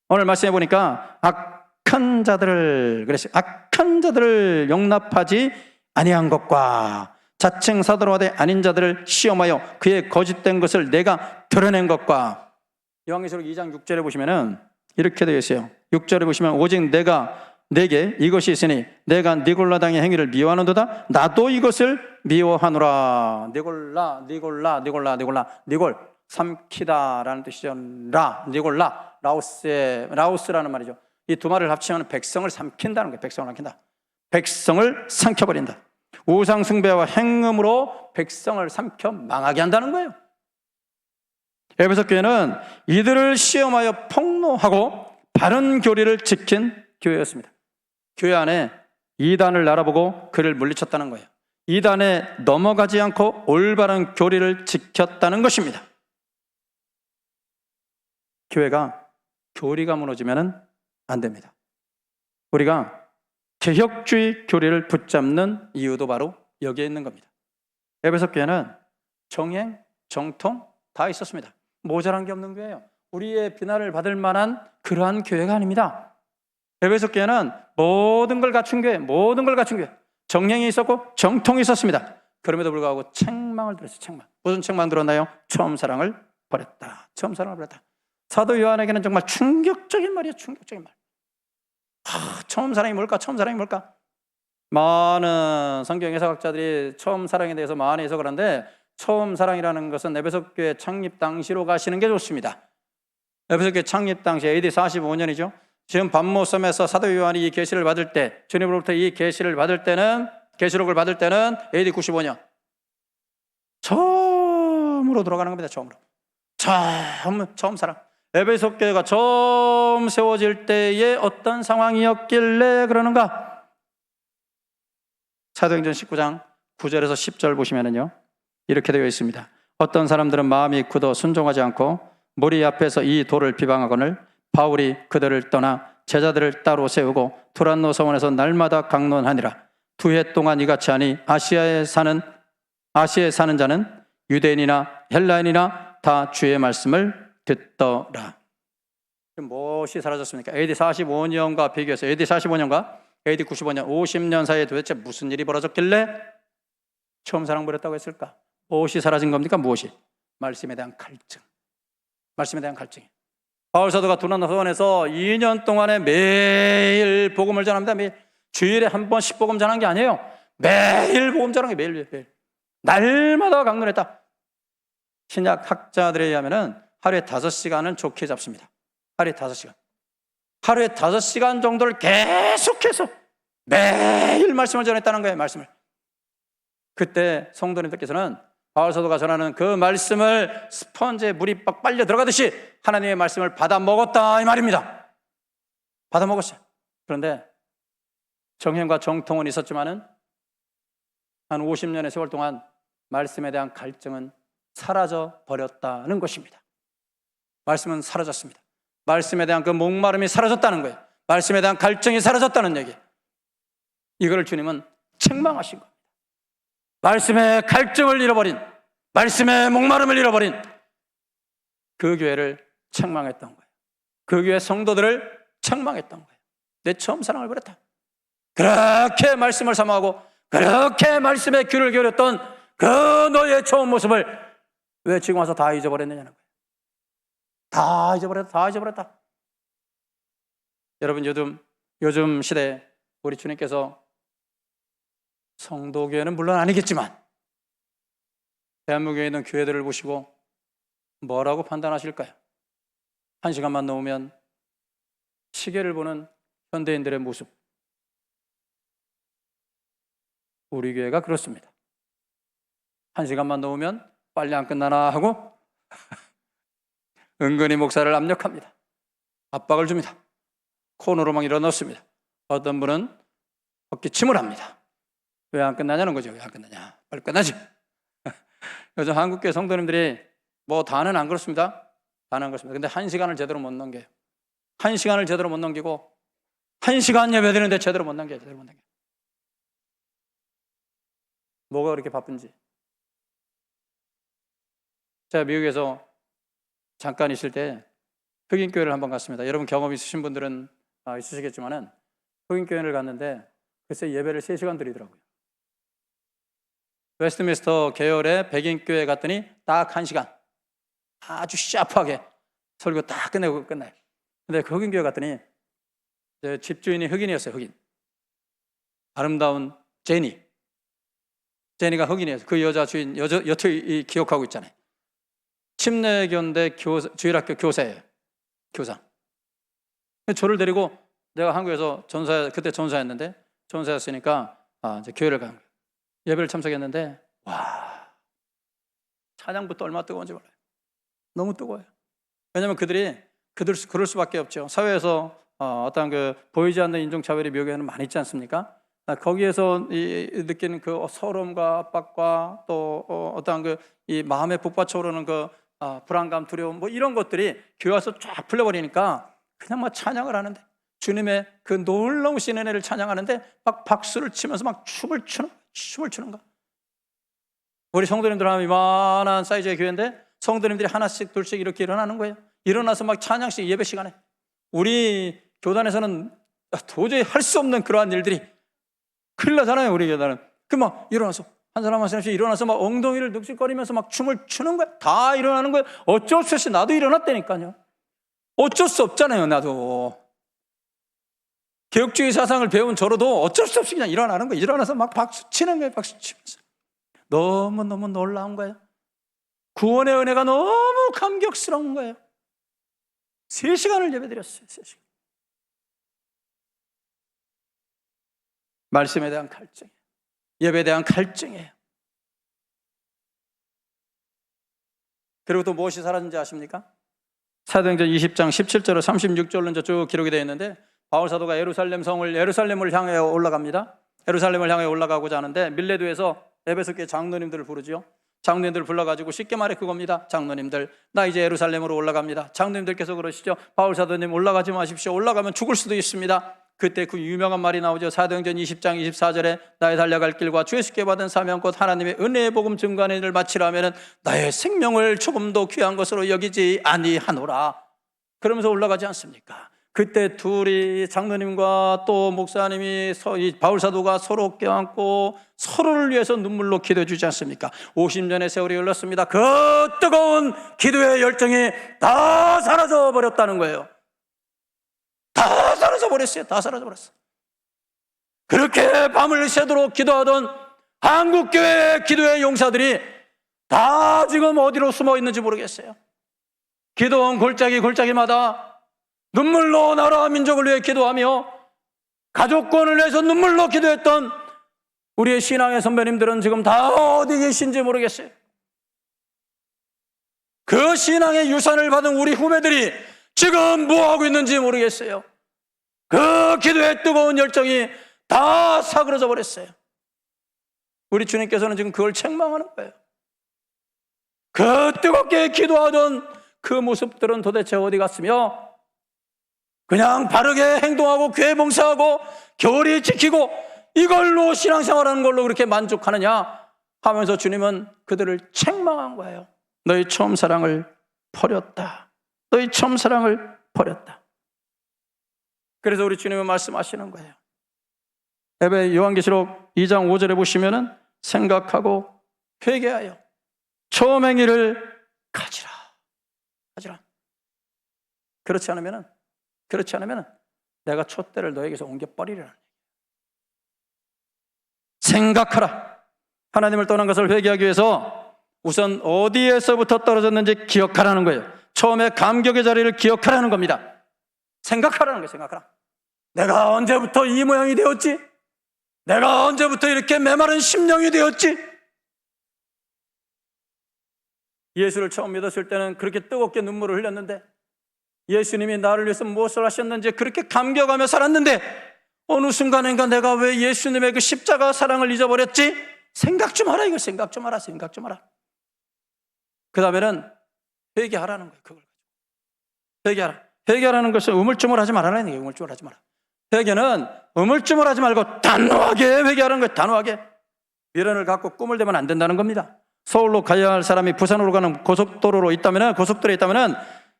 [SPEAKER 1] 오늘 말씀해 보니까 악한 자들을 그랬어요. 악한 자들을 용납하지 아니한 것과 자칭 사도라되 아닌 자들을 시험하여 그의 거짓된 것을 내가 드러낸 것과. 요한계시록 2장 6절에 보시면은 이렇게 되어 있어요. 6절에 보시면 오직 내게 이것이 있으니 내가 니골라당의 행위를 미워하는도다. 나도 이것을 미워하노라. 니골 삼키다라는 뜻이죠. 니골라 라오스라는 말이죠. 이 두 말을 합치면 백성을 삼킨다는 거예요. 백성을 삼킨다. 백성을 삼켜버린다. 우상 숭배와 행음으로 백성을 삼켜 망하게 한다는 거예요. 에베소 교회는 이들을 시험하여 폭로하고 바른 교리를 지킨 교회였습니다. 교회 안에 이단을 알아보고 그를 물리쳤다는 거예요. 이단에 넘어가지 않고 올바른 교리를 지켰다는 것입니다. 교회가 교리가 무너지면 안 됩니다. 우리가 개혁주의 교리를 붙잡는 이유도 바로 여기에 있는 겁니다. 에베소 교회는 정행, 정통 다 있었습니다. 모자란 게 없는 교회예요. 우리의 비난을 받을 만한 그러한 교회가 아닙니다. 에베소 교회는 모든 걸 갖춘 교회. 정행이 있었고 정통이 있었습니다. 그럼에도 불구하고 책망을 들었어요. 책망. 무슨 책망 들었나요? 처음 사랑을 버렸다. 사도 요한에게는 정말 충격적인 말이에요. 충격적인 말. 처음 사랑이 뭘까? 많은 성경 해석학자들이 처음 사랑에 대해서 많이 해석을 하는데, 처음 사랑이라는 것은 에베소 교회 창립 당시로 가시는 게 좋습니다. 에베소 교회 창립 당시 AD 45년이죠. 지금 반모섬에서 사도 요한이 이 계시를 받을 때, 주님으로부터 이 계시록을 받을 때는 AD 95년. 처음으로 돌아가는 겁니다. 처음 사랑. 에베소 교회가 처음 세워질 때에 어떤 상황이었길래 그러는가? 사도행전 19장 9절에서 10절 보시면은요, 이렇게 되어 있습니다. 어떤 사람들은 마음이 굳어 순종하지 않고 무리 앞에서 이 도를 비방하거늘 바울이 그들을 떠나 제자들을 따로 세우고 두란노 서원에서 날마다 강론하니라. 2해 동안 이같이 하니 아시아에 사는 자는 유대인이나 헬라인이나 다 주의 말씀을 듣더라. 무엇이 사라졌습니까? AD 45년과 비교해서 AD 45년과 AD 95년 50년 사이에 도대체 무슨 일이 벌어졌길래 처음 사랑 버렸다고 했을까? 무엇이 사라진 겁니까? 무엇이? 말씀에 대한 갈증. 바울 사도가 두란노 서원에서 2년 동안에 매일 복음을 전합니다. 매일. 주일에 한 번씩 복음 전한 게 아니에요. 매일 복음 전한 게 매일. 날마다 강론했다. 신약 학자들에 의하면 하루에 5시간은 좋게 잡습니다. 하루에 5시간 정도를 계속해서 매일 말씀을 전했다는 거예요. 말씀을. 그때 성도님들께서는 바울 사도가 전하는 그 말씀을 스펀지에 물이 빡 빨려 들어가듯이 하나님의 말씀을 받아 먹었다 이 말입니다. 받아 먹었어요. 그런데 정형과 정통은 있었지만은 한 50년의 세월 동안 말씀에 대한 갈증은 사라져 버렸다는 것입니다. 말씀은 사라졌습니다. 말씀에 대한 그 목마름이 사라졌다는 거예요. 말씀에 대한 갈증이 사라졌다는 얘기. 이거를 주님은 책망하신 겁니다. 말씀의 갈증을 잃어버린, 말씀의 목마름을 잃어버린 그 교회를 책망했던 거예요. 그 교회 성도들을 책망했던 거예요. 내 처음 사랑을 버렸다. 그렇게 말씀을 사모하고 그렇게 말씀에 귀를 기울였던 그 너의 처음 모습을 왜 지금 와서 다 잊어버렸느냐는 거예요. 다 잊어버렸다. 여러분, 요즘 시대에 우리 주님께서 성도교회는 물론 아니겠지만 대한민국에 있는 교회들을 보시고 뭐라고 판단하실까요? 한 시간만 넘으면 시계를 보는 현대인들의 모습. 우리 교회가 그렇습니다. 한 시간만 넘으면 빨리 안 끝나나 하고 은근히 목사를 압력합니다. 압박을 줍니다. 코너로 막 일어넣습니다. 어떤 분은 어깨침을 합니다. 왜 안 끝나냐는 거죠. 왜 안 끝나냐? 빨리 끝나지. 요즘 한국교회 성도님들이 뭐 다는 안 그렇습니다. 다는 안 그렇습니다. 근데 한 시간을 제대로 못 넘겨요. 한 시간을 제대로 못 넘기고 한 시간 예배 드리는데 제대로 못 넘겨요. 뭐가 그렇게 바쁜지. 제가 미국에서 잠깐 있을 때 흑인교회를 한번 갔습니다. 여러분 경험 있으신 분들은 있으시겠지만은 흑인교회를 갔는데 글쎄 예배를 3시간 드리더라고요. 웨스트민스터 계열의 백인교회 갔더니 딱 1시간 아주 샤프하게 설교 딱 끝내고 끝나요. 근데 그 흑인교회 갔더니 집주인이 흑인이었어요. 흑인. 아름다운 제니가 흑인이었어요. 그 여자 주인 여태 기억하고 있잖아요. 침례교인대 주일학교 교사예요. 교사. 저를 데리고 내가 한국에서 그때 전사였는데 전사였으니까 이제 교회를 간 거예요. 예배를 참석했는데 와, 찬양부터 얼마나 뜨거운지 몰라요. 너무 뜨거워요. 왜냐하면 그럴 수밖에 없죠. 사회에서 어떤 그 보이지 않는 인종차별이 미국에는 많이 있지 않습니까? 거기에서 느끼는 그 서러움과 압박과 또 어떤 그 이 마음에 북받쳐 오르는 그 불안감, 두려움 뭐 이런 것들이 교회 와서 쫙 풀려버리니까 그냥 막 찬양을 하는데 주님의 그 놀라우신 은혜를 찬양하는데 막 박수를 치면서 막 춤을 추는 거. 우리 성도님들 하면 이만한 사이즈의 교회인데 성도님들이 하나씩 둘씩 이렇게 일어나는 거예요. 일어나서 막 찬양식 예배 시간에 우리 교단에서는 도저히 할 수 없는 그러한 일들이 큰일 나잖아요. 우리 교단은 그 막 일어나서 한 사람씩 일어나서 막 엉덩이를 늑실거리면서 막 춤을 추는 거야. 다 일어나는 거예요. 어쩔 수 없이 나도 일어났다니까요. 어쩔 수 없잖아요. 나도 개혁주의 사상을 배운 저로도 어쩔 수 없이 그냥 일어나는 거예요. 일어나서 막 박수 치는 거예요. 박수 치면서 너무너무 놀라운 거예요. 구원의 은혜가 너무 감격스러운 거예요. 3시간을 예배드렸어요. 3시간. 말씀에 대한 갈증, 예배에 대한 갈증이에요. 그리고 또 무엇이 사라진지 아십니까? 사도행전 20장 17절로 36절로 쭉 기록이 되어 있는데 바울 사도가 예루살렘을 향해 올라갑니다. 예루살렘을 향해 올라가고자 하는데 밀레도에서 에베소 교회 장로님들을 부르죠. 장로님들을 불러가지고 쉽게 말해 그겁니다. 장로님들, 나 이제 예루살렘으로 올라갑니다. 장로님들께서 그러시죠. 바울 사도님 올라가지 마십시오. 올라가면 죽을 수도 있습니다. 그때 그 유명한 말이 나오죠. 사도행전 20장 24절에 나의 달려갈 길과 주 예수께 받은 사명 곧 하나님의 은혜의 복음 증거하는 일을 마치려 하면은 나의 생명을 조금도 귀한 것으로 여기지 아니하노라. 그러면서 올라가지 않습니까? 그때 둘이 장로님과 또 목사님이 바울 사도가 서로 껴안고 서로를 위해서 눈물로 기도해 주지 않습니까? 50년의 세월이 흘렀습니다. 그 뜨거운 기도의 열정이 다 사라져 버렸다는 거예요. 다 사라져 버렸어요. 그렇게 밤을 새도록 기도하던 한국교회 기도의 용사들이 다 지금 어디로 숨어 있는지 모르겠어요. 기도원 골짜기마다 눈물로 나라 민족을 위해 기도하며 가족권을 위해서 눈물로 기도했던 우리의 신앙의 선배님들은 지금 다 어디 계신지 모르겠어요. 그 신앙의 유산을 받은 우리 후배들이 지금 뭐하고 있는지 모르겠어요. 그 기도의 뜨거운 열정이 다 사그러져 버렸어요. 우리 주님께서는 지금 그걸 책망하는 거예요. 그 뜨겁게 기도하던 그 모습들은 도대체 어디 갔으며, 그냥 바르게 행동하고 교회 봉사하고 교리 지키고 이걸로 신앙생활하는 걸로 그렇게 만족하느냐 하면서 주님은 그들을 책망한 거예요. 너희 처음 사랑을 버렸다. 너희 처음 사랑을 버렸다. 그래서 우리 주님은 말씀하시는 거예요. 요한계시록 2장 5절에 보시면은 생각하고 회개하여 처음 행위를 가지라. 그렇지 않으면은 내가 촛대를 너에게서 옮겨버리리라. 생각하라. 하나님을 떠난 것을 회개하기 위해서 우선 어디에서부터 떨어졌는지 기억하라는 거예요. 처음에 감격의 자리를 기억하라는 겁니다. 생각하라는 거예요. 생각하라. 내가 언제부터 이 모양이 되었지? 내가 언제부터 이렇게 메마른 심령이 되었지? 예수를 처음 믿었을 때는 그렇게 뜨겁게 눈물을 흘렸는데, 예수님이 나를 위해서 무엇을 하셨는지 그렇게 감격하며 살았는데, 어느 순간인가 내가 왜 예수님의 그 십자가 사랑을 잊어버렸지? 생각 좀 하라. 이거 생각 좀 하라. 그 다음에는 회개하라는 거예요. 그걸 회개하라. 회개하라는 것은 우물쭈물하지 말라는 얘기예요. 우물쭈물하지 마라. 회개는 우물쭈물하지 말고 단호하게 회개하는 거예요. 단호하게. 미련을 갖고 꿈을 대면 안 된다는 겁니다. 서울로 가야 할 사람이 부산으로 가는 고속도로에 있다면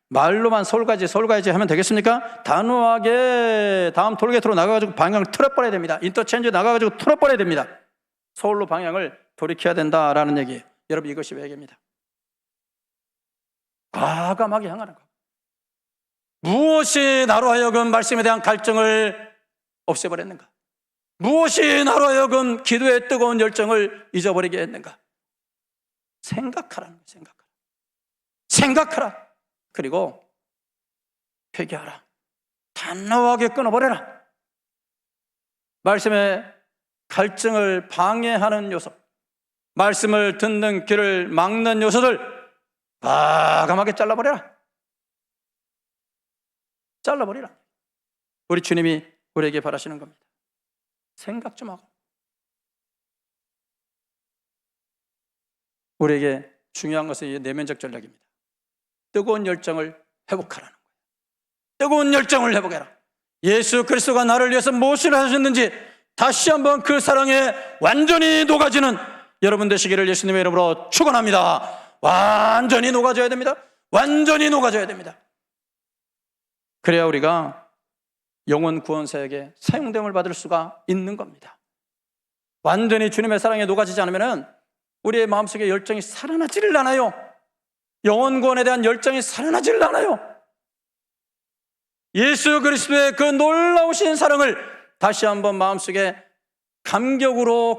[SPEAKER 1] 말로만 서울 가야지 하면 되겠습니까? 단호하게 다음 톨게이트로 나가가지고 방향을 틀어버려야 됩니다. 인터체인지 나가가지고 틀어버려야 됩니다. 서울로 방향을 돌이켜야 된다라는 얘기예요. 여러분, 이것이 회개입니다. 과감하게 향하는 것. 무엇이 나로 하여금 말씀에 대한 갈증을 없애버렸는가? 무엇이 나로 하여금 기도의 뜨거운 열정을 잊어버리게 했는가? 생각하라는 거예요. 생각하라. 그리고 회개하라. 단호하게 끊어버려라. 말씀의 갈증을 방해하는 요소, 말씀을 듣는 귀를 막는 요소들 과감하게 잘라버려라. 우리 주님이 우리에게 바라시는 겁니다. 생각 좀 하고. 우리에게 중요한 것은 이 내면적 전략입니다. 뜨거운 열정을 회복하라는 거예요. 뜨거운 열정을 회복해라. 예수 그리스도가 나를 위해서 무엇을 하셨는지 다시 한번 그 사랑에 완전히 녹아지는 여러분 되시기를 예수님의 이름으로 축원합니다. 완전히 녹아져야 됩니다. 그래야 우리가 영혼 구원 사역에 사용됨을 받을 수가 있는 겁니다. 완전히 주님의 사랑에 녹아지지 않으면 우리의 마음속에 열정이 살아나지를 않아요. 영혼 구원에 대한 열정이 살아나지를 않아요. 예수 그리스도의 그 놀라우신 사랑을 다시 한번 마음속에 감격으로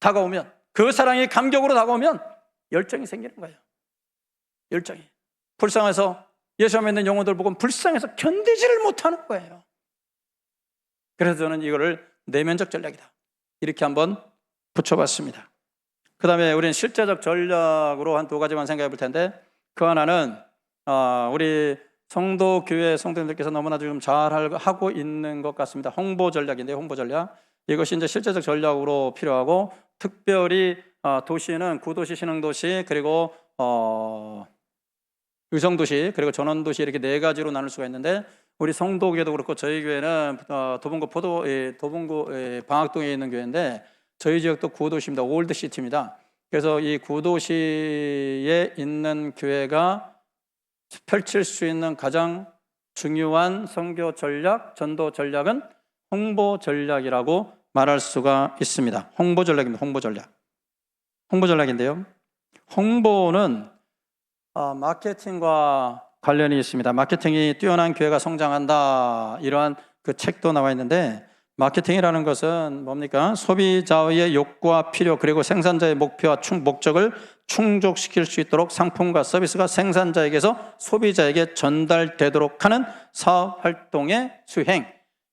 [SPEAKER 1] 다가오면, 그 사랑이 감격으로 다가오면 열정이 생기는 거예요. 열정이 불쌍해서 예수 믿는 영혼들 보고 불쌍해서 견디지를 못하는 거예요. 그래서 저는 이거를 내면적 전략이다 이렇게 한번 붙여봤습니다. 그 다음에 우리는 실제적 전략으로 한 두 가지만 생각해 볼 텐데, 그 하나는 우리 성도 교회 성도님들께서 너무나 좀 잘 하고 있는 것 같습니다. 홍보 전략인데요. 홍보 전략. 이것이 이제 실제적 전략으로 필요하고, 특별히 도시는 구도시, 신흥도시, 그리고 의성도시, 그리고 전원도시 이렇게 네 가지로 나눌 수가 있는데, 우리 성도교회도 그렇고 저희 교회는 도봉구 방학동에 있는 교회인데 저희 지역도 구도시입니다. 올드시티입니다. 그래서 이 구도시에 있는 교회가 펼칠 수 있는 가장 중요한 선교 전략, 전도 전략은 홍보 전략이라고 말할 수가 있습니다. 홍보 전략입니다. 홍보 전략인데요. 홍보는 마케팅과 관련이 있습니다. 마케팅이 뛰어난 교회가 성장한다, 이러한 그 책도 나와 있는데, 마케팅이라는 것은 뭡니까? 소비자의 욕구와 필요, 그리고 생산자의 목표와 목적을 충족시킬 수 있도록 상품과 서비스가 생산자에게서 소비자에게 전달되도록 하는 사업 활동의 수행.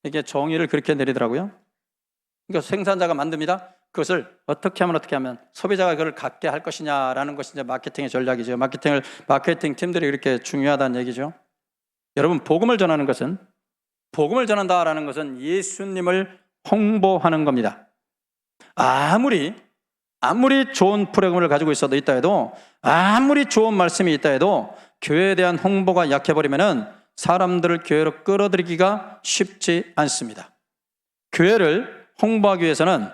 [SPEAKER 1] 이게 정의를 그렇게 내리더라고요. 그러니까 생산자가 만듭니다. 그것을 어떻게 하면 소비자가 그걸 갖게 할 것이냐라는 것이 이제 마케팅의 전략이죠. 마케팅 팀들이 그렇게 중요하다는 얘기죠. 여러분, 복음을 전한다라는 것은 예수님을 홍보하는 겁니다. 아무리 아무리 좋은 프로그램을 가지고 있다 해도, 아무리 좋은 말씀이 있다 해도 교회에 대한 홍보가 약해버리면은 사람들을 교회로 끌어들이기가 쉽지 않습니다. 교회를 홍보하기 위해서는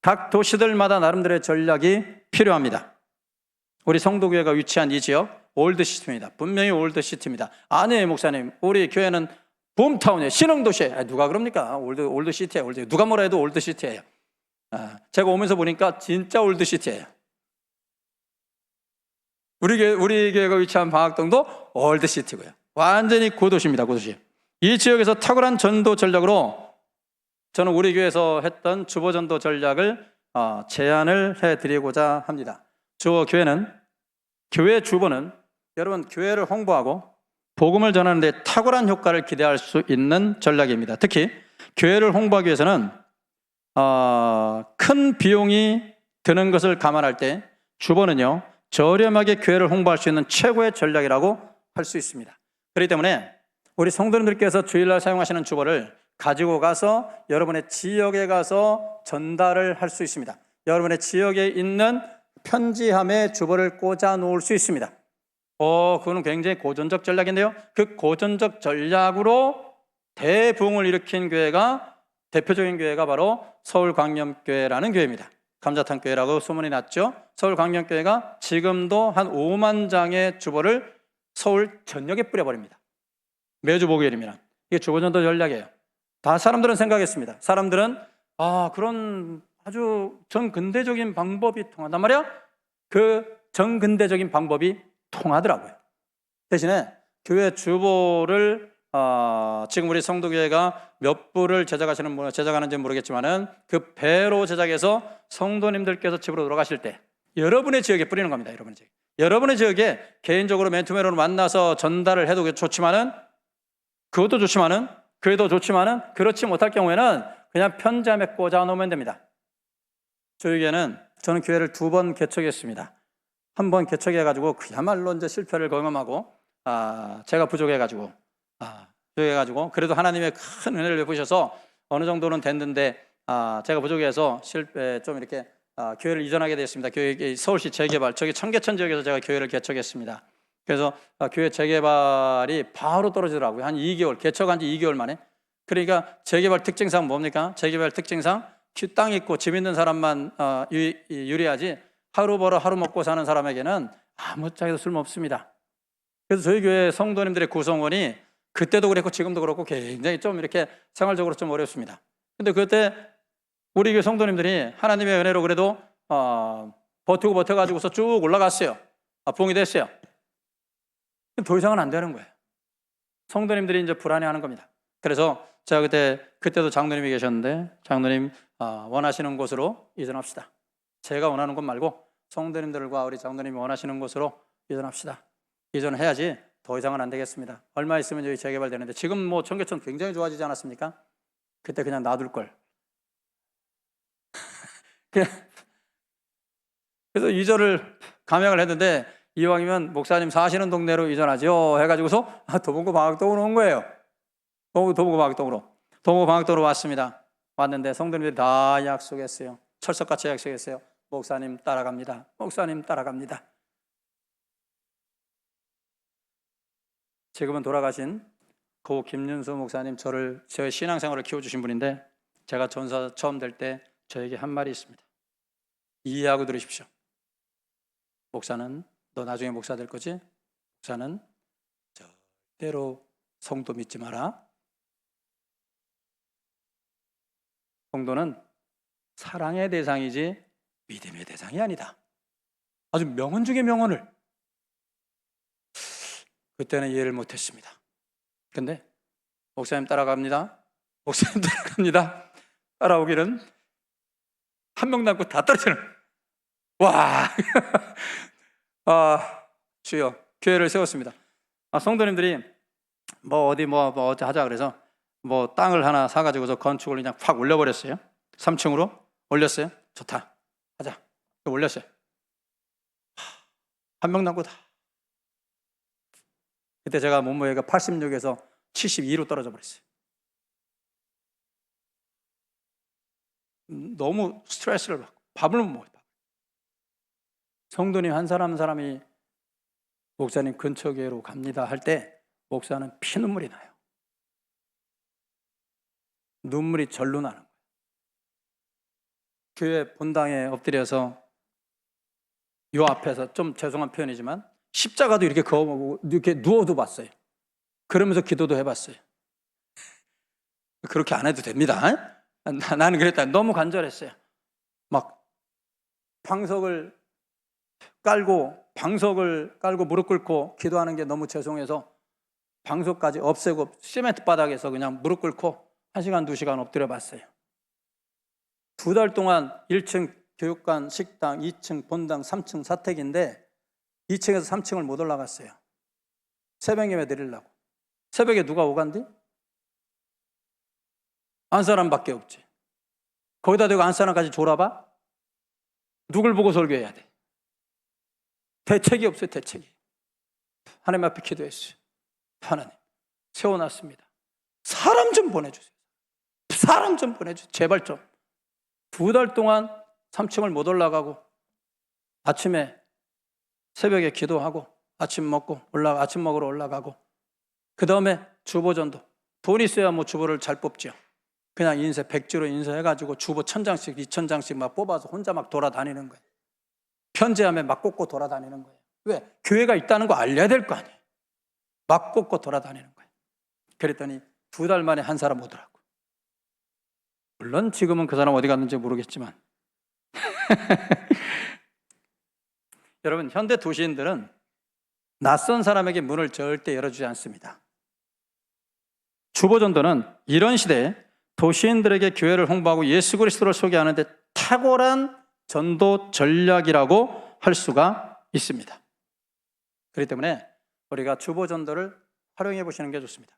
[SPEAKER 1] 각 도시들마다 나름대로의 전략이 필요합니다. 우리 성도교회가 위치한 이 지역 올드시티입니다. 분명히 올드시티입니다. 아니에요, 목사님. 우리 교회는 붐타운이에요. 신흥도시예요. 누가 그럽니까? 올드시티예요. 누가 뭐라 해도 올드시티예요. 제가 오면서 보니까 진짜 올드시티예요. 우리 교회가 위치한 방학동도 올드시티고요. 완전히 고도시입니다. 고도시. 이 지역에서 탁월한 전도 전략으로 저는 우리 교회에서 했던 주보 전도 전략을 제안을 해드리고자 합니다. 교회 주보는 여러분 교회를 홍보하고 복음을 전하는 데 탁월한 효과를 기대할 수 있는 전략입니다. 특히 교회를 홍보하기 위해서는 큰 비용이 드는 것을 감안할 때 주보는요, 저렴하게 교회를 홍보할 수 있는 최고의 전략이라고 할 수 있습니다. 그렇기 때문에 우리 성도님들께서 주일날 사용하시는 주보를 가지고 가서 여러분의 지역에 가서 전달을 할 수 있습니다. 여러분의 지역에 있는 편지함에 주보를 꽂아 놓을 수 있습니다. 그거는 굉장히 고전적 전략인데요. 그 고전적 전략으로 대부흥을 일으킨 교회가, 대표적인 교회가 바로 서울광염교회라는 교회입니다. 감자탕 교회라고 소문이 났죠. 서울광염교회가 지금도 한 5만 장의 주보를 서울 전역에 뿌려버립니다. 매주 목요일이면. 이게 주보전도 전략이에요. 다 사람들은 생각했습니다. 사람들은 그런 아주 정근대적인 방법이 통한단 말이야. 그 정근대적인 방법이 통하더라고요. 대신에 교회 주보를 지금 우리 성도교회가 몇 부를 제작하는지 모르겠지만은 그 배로 제작해서 성도님들께서 집으로 돌아가실 때 여러분의 지역에 뿌리는 겁니다. 여러분의 지역에 개인적으로 맨투맨으로 만나서 전달을 해도 좋지만은, 그것도 좋지만은, 그래도 좋지만은, 그렇지 못할 경우에는 그냥 편지함에 꽂아 놓으면 됩니다. 저는 교회를 2번 개척했습니다. 한 번 개척해가지고 그야말로 이제 실패를 경험하고, 제가 부족해가지고 그래도 하나님의 큰 은혜를 베푸셔서 어느 정도는 됐는데, 제가 부족해서 좀 이렇게 교회를 이전하게 됐습니다. 교회 서울시 재개발, 저기 청계천 지역에서 제가 교회를 개척했습니다. 그래서 교회 재개발이 바로 떨어지더라고요. 한 2개월, 개척한 지 2개월 만에. 그러니까 재개발 특징상 뭡니까? 재개발 특징상 땅 있고 집 있는 사람만 유리하지, 하루 벌어 하루 먹고 사는 사람에게는 아무짝에도 쓸모없습니다. 그래서 저희 교회 성도님들의 구성원이 그때도 그랬고 지금도 그렇고 굉장히 좀 이렇게 생활적으로 좀 어렵습니다. 근데 그때 우리 교회 성도님들이 하나님의 은혜로 그래도 버텨가지고서 쭉 올라갔어요. 부흥이 됐어요. 더 이상은 안 되는 거예요. 성도님들이 이제 불안해하는 겁니다. 그래서 제가 그때도 장로님이 계셨는데, 장로님 원하시는 곳으로 이전합시다. 제가 원하는 곳 말고 성도님들과 우리 장로님이 원하시는 곳으로 이전합시다. 이전해야지 더 이상은 안 되겠습니다. 얼마 있으면 여기 재개발되는데, 지금 뭐 청계천 굉장히 좋아지지 않았습니까? 그때 그냥 놔둘 걸. 그래서 이전을 감행을 했는데, 이왕이면 목사님 사시는 동네로 이전하죠 해가지고서 도봉구 방학동으로 온 거예요. 도봉구 방학동으로 왔습니다. 왔는데 성도님들이 다 약속했어요. 철석같이 약속했어요. 목사님 따라갑니다. 목사님 따라갑니다. 지금은 돌아가신 고 김윤수 목사님, 저의 신앙생활을 키워주신 분인데, 제가 전사 처음 될 때 저에게 한 말이 있습니다. 이해하고 들으십시오. 목사는 너 나중에 목사 될 거지? 목사는 절대로 성도 믿지 마라. 성도는 사랑의 대상이지 믿음의 대상이 아니다. 아주 명언 중의 명언을. 그때는 이해를 못했습니다. 근데 목사님 따라갑니다. 목사님 따라갑니다. 따라오기는 한 명 남고 다 떨어지는. 와, 주여, 교회를 세웠습니다. 성도님들이 어디 하자 그래서 땅을 하나 사가지고서 건축을 그냥 확 올려버렸어요. 3층으로 올렸어요. 좋다, 하자. 올렸어요. 한 명 남고 다. 그때 제가 몸무게가 86에서 72로 떨어져 버렸어요. 너무 스트레스를 받고 밥을 못 먹어요. 성도님 한 사람 한 사람이 목사님 근처 교회로 갑니다 할 때 목사는 피눈물이 나요. 눈물이 절로 나는 거예요. 교회 본당에 엎드려서 요 앞에서, 좀 죄송한 표현이지만 십자가도 이렇게 그어보고 이렇게 누워도 봤어요. 그러면서 기도도 해봤어요. 그렇게 안 해도 됩니다. 나는 그랬다. 너무 간절했어요. 막 방석을 깔고 무릎 꿇고 기도하는 게 너무 죄송해서 방석까지 없애고 시멘트 바닥에서 그냥 무릎 꿇고 1시간, 2시간 엎드려 봤어요. 2달 동안 1층 교육관, 식당, 2층 본당, 3층 사택인데 2층에서 3층을 못 올라갔어요. 새벽 예배 드리려고. 새벽에 누가 오간디? 안사람밖에 없지. 거기다 대고 안사람까지 졸아봐? 누굴 보고 설교해야 돼? 대책이 없어요. 대책이. 하나님 앞에 기도했어요. 하나님 세워놨습니다. 사람 좀 보내주세요. 사람 좀 보내주세요. 제발 좀. 2달 동안 3층을 못 올라가고 아침에 새벽에 기도하고 아침 먹으러 올라가고 그 다음에 주보전도. 돈 있어야 뭐 주보를 잘 뽑죠. 그냥 백지로 인쇄해가지고 주보 1000장씩 2000장씩 막 뽑아서 혼자 막 돌아다니는 거예요. 편지함에 막 꽂고 돌아다니는 거예요. 왜? 교회가 있다는 거 알려야 될 거 아니에요. 막 꽂고 돌아다니는 거예요. 그랬더니 2달 만에 한 사람 오더라고. 물론 지금은 그 사람 어디 갔는지 모르겠지만 여러분, 현대 도시인들은 낯선 사람에게 문을 절대 열어주지 않습니다. 주보전도는 이런 시대에 도시인들에게 교회를 홍보하고 예수 그리스도를 소개하는 데 탁월한 전도 전략이라고 할 수가 있습니다. 그렇기 때문에 우리가 주보전도를 활용해 보시는 게 좋습니다.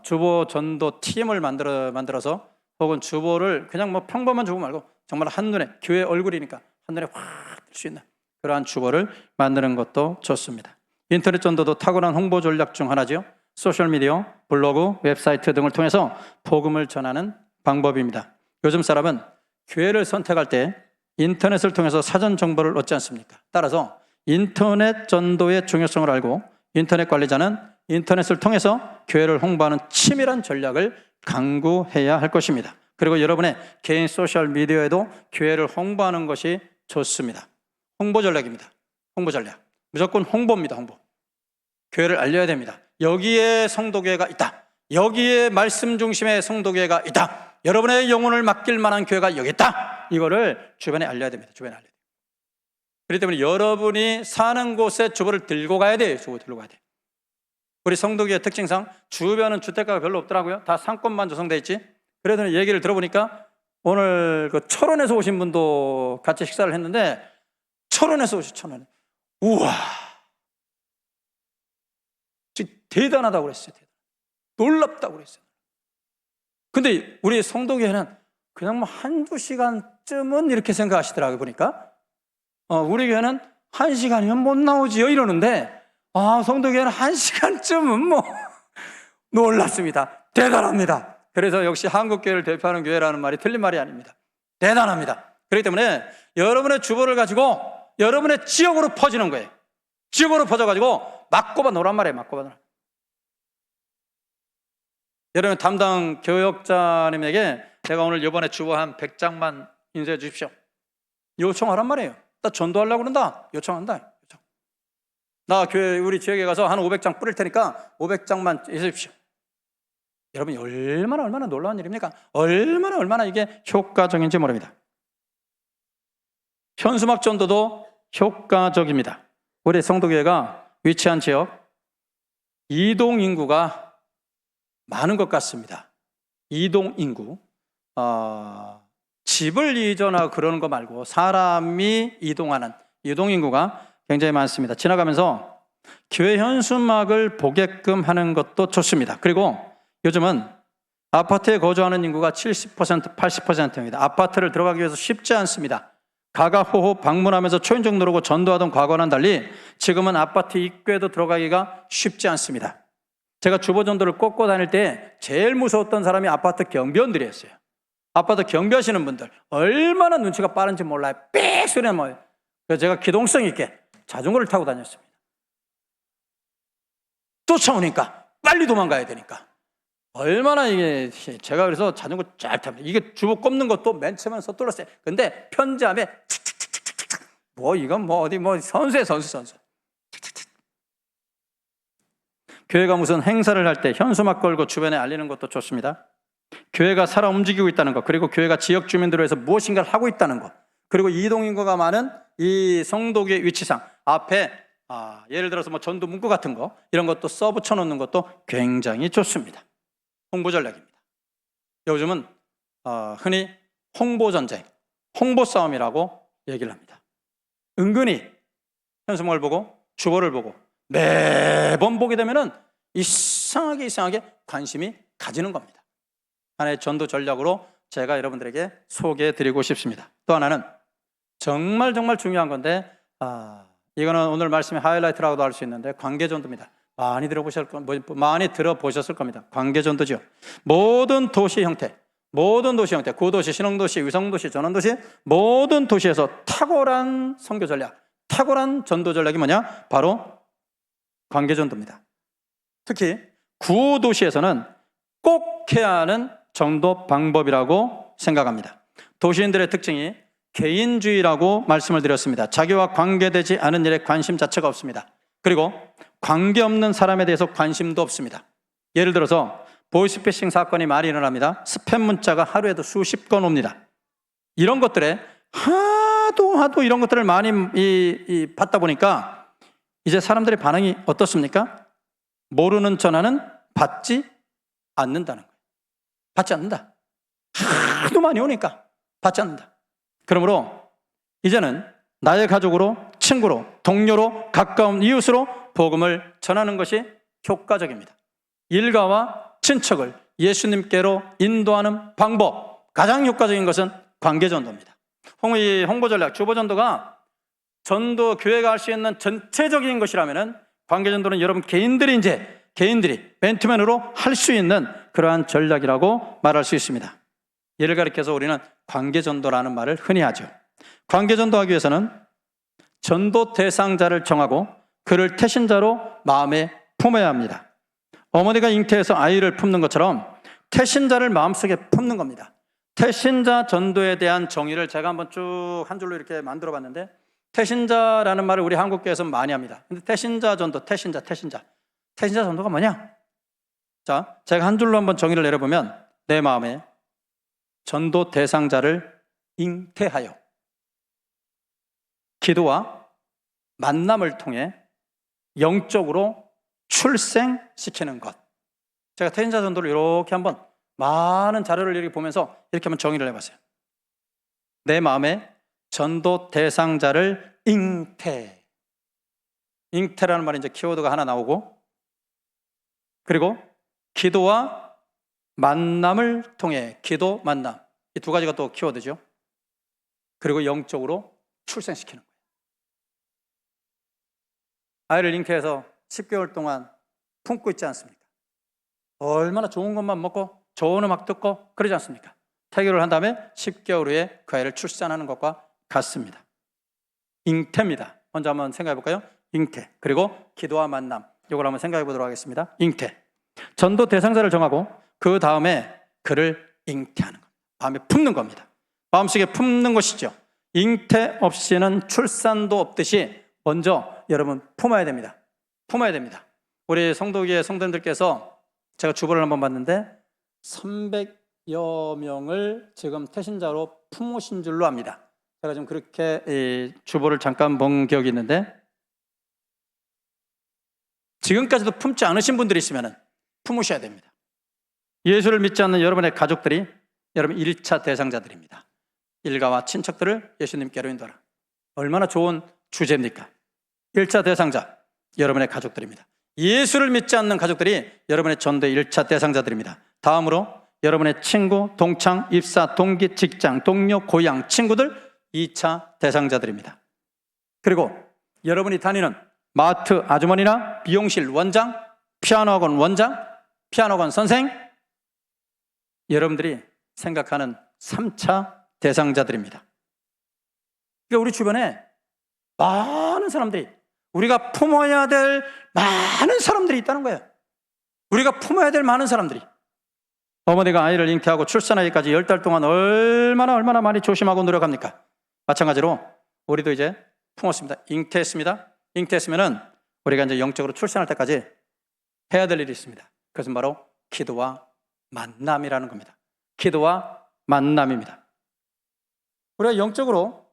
[SPEAKER 1] 주보전도 팀을 만들어서 혹은 주보를 그냥 뭐 평범한 주보 말고 정말 한눈에, 교회 얼굴이니까 한눈에 확 뜰 수 있는 그러한 주보를 만드는 것도 좋습니다. 인터넷 전도도 탁월한 홍보 전략 중 하나죠. 소셜미디어, 블로그, 웹사이트 등을 통해서 복음을 전하는 방법입니다. 요즘 사람은 교회를 선택할 때 인터넷을 통해서 사전 정보를 얻지 않습니까? 따라서 인터넷 전도의 중요성을 알고 인터넷 관리자는 인터넷을 통해서 교회를 홍보하는 치밀한 전략을 강구해야 할 것입니다. 그리고 여러분의 개인 소셜미디어에도 교회를 홍보하는 것이 좋습니다. 홍보 전략입니다. 홍보 전략. 무조건 홍보입니다. 홍보. 교회를 알려야 됩니다. 여기에 성도교회가 있다. 여기에 말씀 중심의 성도교회가 있다. 여러분의 영혼을 맡길 만한 교회가 여기 있다. 이거를 주변에 알려야 됩니다. 주변에 알려야 돼요. 그렇기 때문에 여러분이 사는 곳에 주보를 들고 가야 돼요. 주보 들고 가야 돼요. 우리 성도교회 특징상 주변은 주택가가 별로 없더라고요. 다 상권만 조성돼 있지. 그래도 얘기를 들어보니까 오늘 그 철원에서 오신 분도 같이 식사를 했는데 철원에서 오신 천원에 우와 대단하다고 그랬어요. 놀랍다고 그랬어요. 근데 우리 성도교회는 그냥 뭐 한두 시간쯤은 이렇게 생각하시더라고요. 보니까 우리 교회는 1시간이면 못 나오지요 이러는데 성도교회는 1시간쯤은 뭐 놀랐습니다. 대단합니다. 그래서 역시 한국교회를 대표하는 교회라는 말이 틀린 말이 아닙니다. 대단합니다. 그렇기 때문에 여러분의 주보를 가지고 여러분의 지역으로 퍼지는 거예요. 지역으로 퍼져가지고 막 꼽아 놓으란 말이에요. 막 꼽아 놓으라. 여러분 담당 교역자님에게 제가 오늘 이번에 주보 한 100장만 인쇄해 주십시오. 요청하란 말이에요. 나 전도하려고 그런다. 요청한다. 요청. 나 교회 우리 지역에 가서 한 500장 뿌릴 테니까 500장만 인쇄해 주십시오. 여러분 얼마나 놀라운 일입니까? 얼마나 이게 효과적인지 모릅니다. 현수막 전도도 효과적입니다. 우리 성도교회가 위치한 지역 이동 인구가 많은 것 같습니다. 이동 인구, 집을 이전하고 그러는 거 말고 사람이 이동하는 이동 인구가 굉장히 많습니다. 지나가면서 교회 현수막을 보게끔 하는 것도 좋습니다. 그리고 요즘은 아파트에 거주하는 인구가 70%, 80%입니다. 아파트를 들어가기 위해서 쉽지 않습니다. 가가호호 방문하면서 초인종 누르고 전도하던 과거와는 달리 지금은 아파트 입구에도 들어가기가 쉽지 않습니다. 제가 주보 전도를 꽂고 다닐 때 제일 무서웠던 사람이 아파트 경비원들이었어요. 아파트 경비하시는 분들 얼마나 눈치가 빠른지 몰라요. 삑 소리가 나요. 그래서 제가 기동성 있게 자전거를 타고 다녔습니다. 쫓아오니까 빨리 도망가야 되니까. 얼마나 이게, 제가 그래서 자전거 쫙 탑니다. 이게 주먹 꼽는 것도 맨 처음에 서툴렀어요. 근데 편지함에 뭐 이건 뭐 어디 뭐 선수. 교회가 무슨 행사를 할 때 현수막 걸고 주변에 알리는 것도 좋습니다. 교회가 살아 움직이고 있다는 것, 그리고 교회가 지역 주민들을 위해서 무엇인가를 하고 있다는 것, 그리고 이동인구가 많은 이 성도교의 위치상 앞에 예를 들어서 뭐 전도 문구 같은 거 이런 것도 써붙여 놓는 것도 굉장히 좋습니다. 홍보 전략입니다. 요즘은 흔히 홍보 전쟁, 홍보 싸움이라고 얘기를 합니다. 은근히 현수막을 보고 주보를 보고 매번 보게 되면은 이상하게 관심이 가지는 겁니다. 하나의 전도 전략으로 제가 여러분들에게 소개해 드리고 싶습니다. 또 하나는 정말 중요한 건데 이거는 오늘 말씀의 하이라이트라고도 할 수 있는데 관계전도입니다. 많이 들어보셨을 겁니다. 관계전도죠. 모든 도시 형태, 구도시, 신흥도시, 위성도시, 전원도시, 모든 도시에서 탁월한 선교 전략, 탁월한 전도 전략이 뭐냐? 바로 관계전도입니다. 특히 구도시에서는 꼭 해야 하는 전도 방법이라고 생각합니다. 도시인들의 특징이 개인주의라고 말씀을 드렸습니다. 자기와 관계되지 않은 일에 관심 자체가 없습니다. 그리고 관계없는 사람에 대해서 관심도 없습니다. 예를 들어서 보이스피싱 사건이 많이 일어납니다. 스팸 문자가 하루에도 수십 건 옵니다. 이런 것들에 하도 이런 것들을 많이 받다 보니까 이제 사람들의 반응이 어떻습니까? 모르는 전화는 받지 않는다는 거예요. 받지 않는다. 하도 많이 오니까 받지 않는다. 그러므로 이제는 나의 가족으로, 친구로, 동료로, 가까운 이웃으로 복음을 전하는 것이 효과적입니다. 일가와 친척을 예수님께로 인도하는 방법, 가장 효과적인 것은 관계전도입니다. 홍보 전략, 주보전도가 전도 교회가 할 수 있는 전체적인 것이라면은 관계전도는 여러분 개인들이 맨투맨으로 할 수 있는 그러한 전략이라고 말할 수 있습니다. 예를 가리켜서 우리는 관계전도라는 말을 흔히 하죠. 관계전도하기 위해서는 전도 대상자를 정하고 그를 태신자로 마음에 품어야 합니다. 어머니가 잉태해서 아이를 품는 것처럼 태신자를 마음속에 품는 겁니다. 태신자 전도에 대한 정의를 제가 한번 쭉 한 줄로 이렇게 만들어 봤는데, 태신자라는 말을 우리 한국교회에서 많이 합니다. 근데 태신자 전도, 태신자 전도가 뭐냐? 자, 제가 한 줄로 한번 정의를 내려보면, 내 마음에 전도 대상자를 잉태하여 기도와 만남을 통해 영적으로 출생시키는 것. 제가 태신자 전도를 이렇게 한번 많은 자료를 이렇게 보면서 이렇게 한번 정의를 해봤어요. 내 마음에 전도 대상자를 잉태라는 말이 이제 키워드가 하나 나오고, 그리고 기도와 만남을 통해, 기도, 만남, 이 두 가지가 또 키워드죠. 그리고 영적으로 출생시키는 거예요. 아이를 잉태해서 10개월 동안 품고 있지 않습니까? 얼마나 좋은 것만 먹고 좋은 음악 듣고 그러지 않습니까? 태교를 한 다음에 10개월 후에 그 아이를 출산하는 것과 같습니다. 잉태입니다. 먼저 한번 생각해 볼까요? 잉태. 그리고 기도와 만남, 이걸 한번 생각해 보도록 하겠습니다. 잉태. 전도 대상자를 정하고 그 다음에 그를 잉태하는 겁니다. 마음에 품는 겁니다. 마음속에 품는 것이죠. 잉태 없이는 출산도 없듯이 먼저 여러분 품어야 됩니다. 우리 성도교회 성도님들께서 제가 주보를 한번 봤는데 300여 명을 지금 태신자로 품으신 줄로 압니다. 제가 좀 그렇게 주보를 잠깐 본 기억이 있는데, 지금까지도 품지 않으신 분들이 있으면 품으셔야 됩니다. 예수를 믿지 않는 여러분의 가족들이 여러분 1차 대상자들입니다. 일가와 친척들을 예수님께로 인도하라. 얼마나 좋은 주제입니까? 1차 대상자, 여러분의 가족들입니다. 예수를 믿지 않는 가족들이 여러분의 전도의 1차 대상자들입니다. 다음으로 여러분의 친구, 동창, 입사, 동기, 직장, 동료, 고향, 친구들 2차 대상자들입니다. 그리고 여러분이 다니는 마트 아주머니나 미용실 원장, 피아노 학원 원장, 피아노 학원 선생, 여러분들이 생각하는 3차 대상자들입니다. 그러니까 우리 주변에 많은 사람들이, 우리가 품어야 될 많은 사람들이 있다는 거예요. 우리가 품어야 될 많은 사람들이. 어머니가 아이를 잉태하고 출산하기까지 10달 동안 얼마나 많이 조심하고 노력합니까? 마찬가지로 우리도 이제 품었습니다. 잉태했습니다. 잉태했으면은 우리가 이제 영적으로 출산할 때까지 해야 될 일이 있습니다. 그것은 바로 기도와 만남이라는 겁니다. 기도와 만남입니다. 우리가 영적으로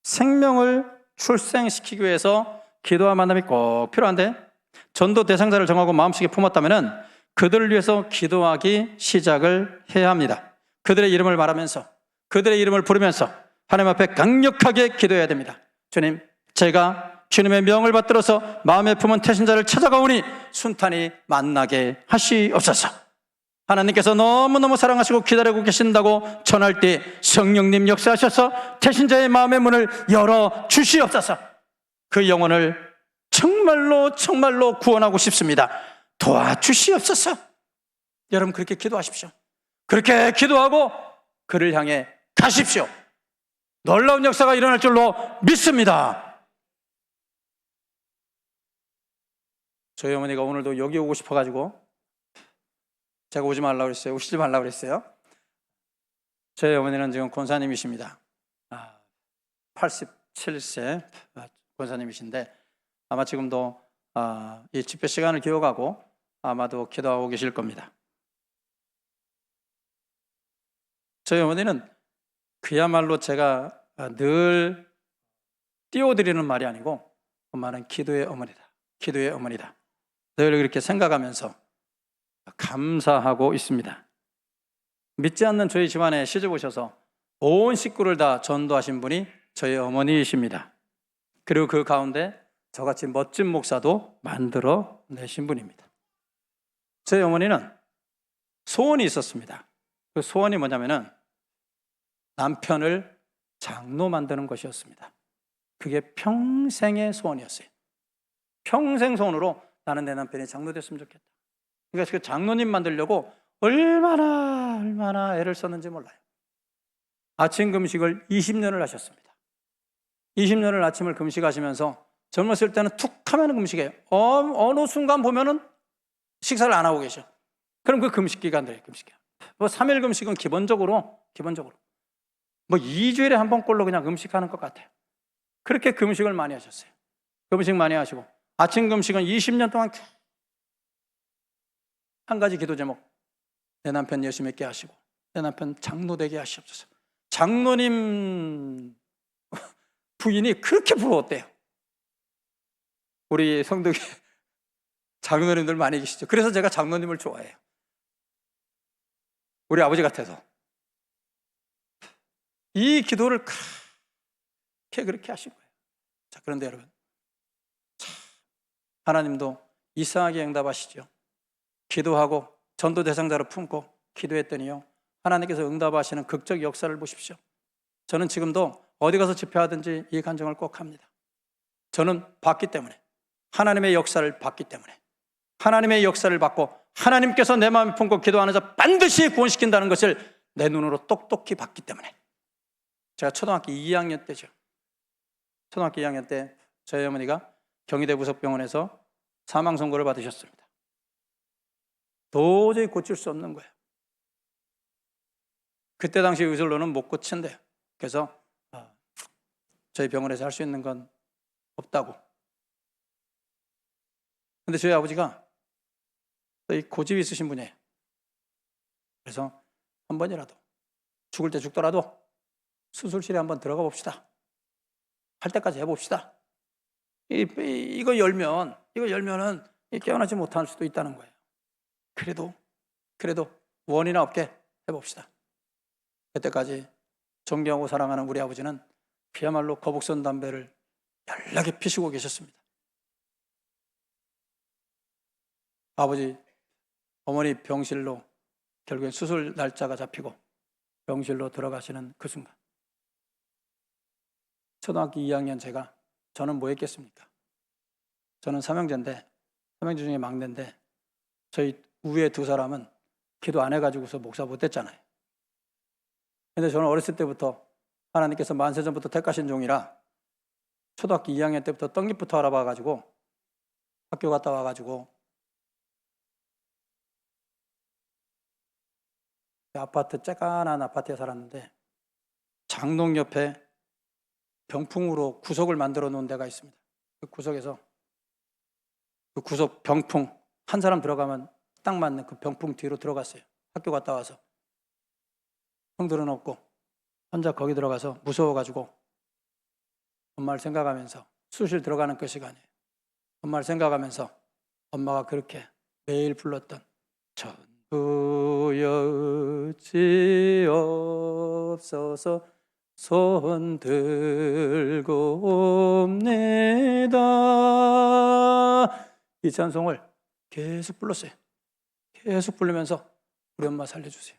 [SPEAKER 1] 생명을 출생시키기 위해서 기도와 만남이 꼭 필요한데, 전도 대상자를 정하고 마음속에 품었다면은 그들을 위해서 기도하기 시작을 해야 합니다. 그들의 이름을 말하면서, 그들의 이름을 부르면서 하나님 앞에 강력하게 기도해야 됩니다. 주님, 제가 주님의 명을 받들어서 마음에 품은 태신자를 찾아가오니 순탄히 만나게 하시옵소서. 하나님께서 너무너무 사랑하시고 기다리고 계신다고 전할 때 성령님 역사하셔서 태신자의 마음의 문을 열어 주시옵소서. 그 영혼을 정말로 구원하고 싶습니다. 도와주시옵소서. 여러분, 그렇게 기도하십시오. 그렇게 기도하고 그를 향해 가십시오. 놀라운 역사가 일어날 줄로 믿습니다. 저희 어머니가 오늘도 여기 오고 싶어가지고 제가 오지 말라고 그랬어요. 오시지 말라고 그랬어요. 저희 어머니는 지금 권사님이십니다. 87세 권사님이신데 아마 지금도 이 집회 시간을 기억하고 아마도 기도하고 계실 겁니다. 저희 어머니는 그야말로 제가 늘 띄워드리는 말이 아니고, 엄마는 기도의 어머니다. 기도의 어머니다. 늘 그렇게 생각하면서 감사하고 있습니다. 믿지 않는 저희 집안에 시집 오셔서 온 식구를 다 전도하신 분이 저희 어머니이십니다. 그리고 그 가운데 저같이 멋진 목사도 만들어 내신 분입니다. 저희 어머니는 소원이 있었습니다. 그 소원이 뭐냐면은 남편을 장로 만드는 것이었습니다. 그게 평생의 소원이었어요. 평생 소원으로 나는 내 남편이 장로 됐으면 좋겠다. 그러니까 그 장로님 만들려고 얼마나 애를 썼는지 몰라요. 아침 금식을 20년을 하셨습니다. 20년을 아침을 금식하시면서 젊었을 때는 툭 하면 금식해요. 어느 순간 보면은 식사를 안 하고 계셔. 그럼 그 금식 기간들이에요. 금식이야. 뭐 3일 금식은 기본적으로 뭐 2주일에 한 번꼴로 그냥 금식하는 것 같아요. 그렇게 금식을 많이 하셨어요. 금식 많이 하시고 아침 금식은 20년 동안 한 가지 기도 제목, 내 남편 예수 믿게 하시고 내 남편 장로 되게 하시옵소서. 장로님 부인이 그렇게 부러웠대요. 우리 성도계 장로님들 많이 계시죠. 그래서 제가 장로님을 좋아해요. 우리 아버지 같아서. 이 기도를 그렇게 하신 거예요. 자, 그런데 여러분, 하나님도 이상하게 응답하시죠. 기도하고 전도 대상자로 품고 기도했더니요, 하나님께서 응답하시는 극적 역사를 보십시오. 저는 지금도 어디 가서 집회하든지 이 간증을 꼭 합니다. 저는 봤기 때문에, 하나님의 역사를 봤기 때문에, 하나님의 역사를 받고 하나님께서 내 마음에 품고 기도하는 자 반드시 구원시킨다는 것을 내 눈으로 똑똑히 봤기 때문에. 제가 초등학교 2학년 때죠. 초등학교 2학년 때 저희 어머니가 경희대 부석병원에서 사망 선고를 받으셨습니다. 도저히 고칠 수 없는 거예요. 그때 당시 의술로는 못 고친대요. 그래서 저희 병원에서 할 수 있는 건 없다고. 근데 저희 아버지가 고집이 있으신 분이에요. 그래서 한 번이라도, 죽을 때 죽더라도 수술실에 한번 들어가 봅시다. 할 때까지 해봅시다. 이거 열면은 깨어나지 못할 수도 있다는 거예요. 그래도 원이나 없게 해봅시다. 그때까지 존경하고 사랑하는 우리 아버지는 그야말로 거북선 담배를 연락에 피시고 계셨습니다. 어머니 병실로 결국엔 수술 날짜가 잡히고 병실로 들어가시는 그 순간, 초등학교 2학년 저는 뭐 했겠습니까? 저는 삼형제 중에 막내인데 저희 위에 두 사람은 기도 안 해가지고서 목사 못 됐잖아요. 근데 저는 어렸을 때부터 하나님께서 만세 전부터 택하신 종이라 초등학교 2학년 때부터 떡잎부터 알아봐가지고 학교 갔다 와가지고 아파트, 쬐깐한 아파트에 살았는데 장롱 옆에 병풍으로 구석을 만들어 놓은 데가 있습니다. 그 구석에서 그 구석 병풍 한 사람 들어가면 딱 맞는 그 병풍 뒤로 들어갔어요. 학교 갔다 와서 형들은 없고 혼자 거기 들어가서 무서워가지고 엄마를 생각하면서 수실 들어가는 그 시간에 엄마를 생각하면서 엄마가 그렇게 매일 불렀던 전부여지옵소서 손 들고 옵니다 이 찬송을 계속 불렀어요. 계속 부르면서 우리 엄마 살려주세요.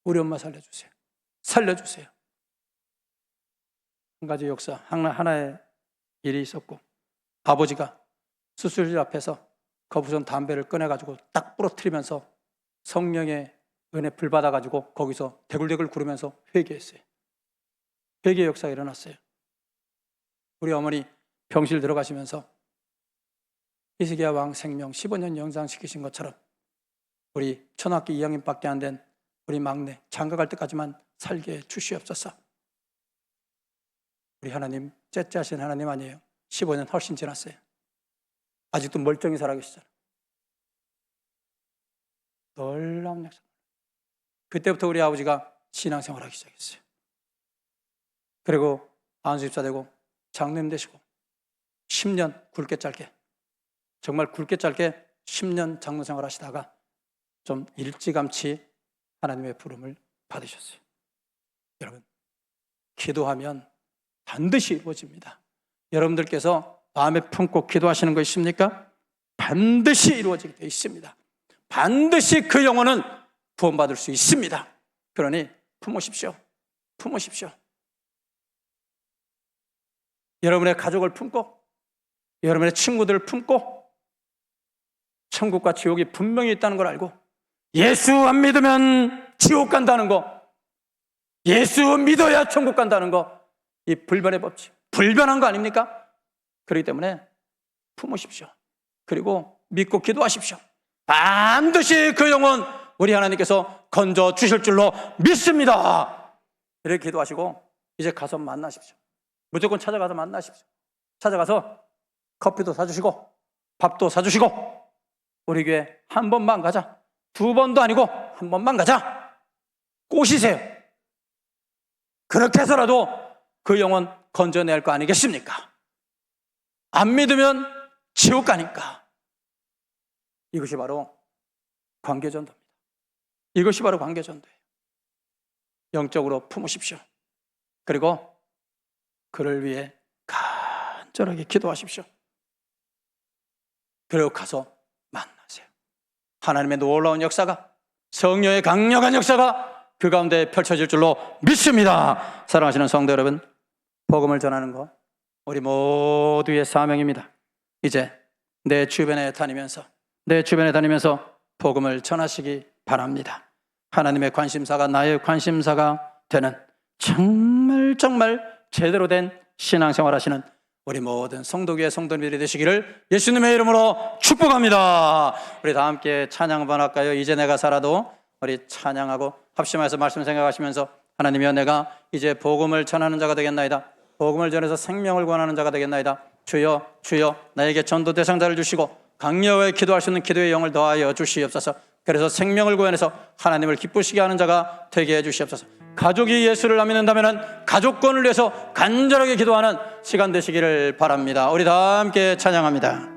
[SPEAKER 1] 우리 엄마 살려주세요. 살려주세요. 한 가지 역사, 하나의 일이 있었고 아버지가 수술실 앞에서 거부선 담배를 꺼내가지고 딱 부러뜨리면서 성령의 은혜 불 받아가지고 거기서 대굴대굴 구르면서 회개했어요. 회개 역사가 일어났어요. 우리 어머니 병실 들어가시면서 히스기야 왕 생명 15년 영상시키신 것처럼 우리 초등학교 2학년밖에 안 된 우리 막내 장가갈 때까지만 살게 주시옵소서. 우리 하나님 째째하신 하나님 아니에요. 15년 훨씬 지났어요. 아직도 멀쩡히 살아계시잖아요. 놀라운 역사. 그때부터 우리 아버지가 신앙생활하기 시작했어요. 그리고 안수집사 되고 장로님 되시고 10년 굵게 짧게 정말 굵게 짧게 10년 장로생활 하시다가 좀 일찌감치 하나님의 부름을 받으셨어요. 여러분 기도하면 반드시 이루어집니다. 여러분들께서 마음에 품고 기도하시는 거 있습니까? 반드시 이루어지게 되어 있습니다. 반드시 그 영혼은 구원받을 수 있습니다. 그러니 품으십시오. 품으십시오. 여러분의 가족을 품고 여러분의 친구들을 품고 천국과 지옥이 분명히 있다는 걸 알고 예수 안 믿으면 지옥 간다는 거, 예수 믿어야 천국 간다는 거, 이 불변의 법칙, 불변한 거 아닙니까? 그렇기 때문에 품으십시오. 그리고 믿고 기도하십시오. 반드시 그 영혼 우리 하나님께서 건져 주실 줄로 믿습니다. 이렇게 기도하시고 이제 가서 만나십시오. 무조건 찾아가서 만나십시오. 찾아가서 커피도 사주시고 밥도 사주시고 우리 교회 한 번만 가자. 2번도 아니고 한 번만 가자. 꼬시세요. 그렇게 해서라도 그 영혼 건져낼 거 아니겠습니까? 안 믿으면 지옥 가니까. 이것이 바로 관계전도입니다. 이것이 바로 관계전도예요. 영적으로 품으십시오. 그리고 그를 위해 간절하게 기도하십시오. 그리고 가서 만나세요. 하나님의 놀라운 역사가, 성령의 강력한 역사가 그 가운데 펼쳐질 줄로 믿습니다. 사랑하시는 성도 여러분, 복음을 전하는 것 우리 모두의 사명입니다. 이제 내 주변에 다니면서 복음을 전하시기 바랍니다. 하나님의 관심사가 나의 관심사가 되는 정말 제대로 된 신앙생활 하시는 우리 모든 성도교회 성도님들이 되시기를 예수님의 이름으로 축복합니다. 우리 다 함께 찬양 한번 할까요? 이제 내가 살아도 우리 찬양하고 합심해서 말씀 생각하시면서 하나님이여 내가 이제 복음을 전하는 자가 되겠나이다. 복음을 전해서 생명을 권하는 자가 되겠나이다. 주여 나에게 전도 대상자를 주시고 강력하게 기도할 수 있는 기도의 영을 더하여 주시옵소서. 그래서 생명을 구원해서 하나님을 기쁘시게 하는 자가 되게 해주시옵소서. 가족이 예수를 안 믿는다면 가족권을 위해서 간절하게 기도하는 시간 되시기를 바랍니다. 우리 다 함께 찬양합니다.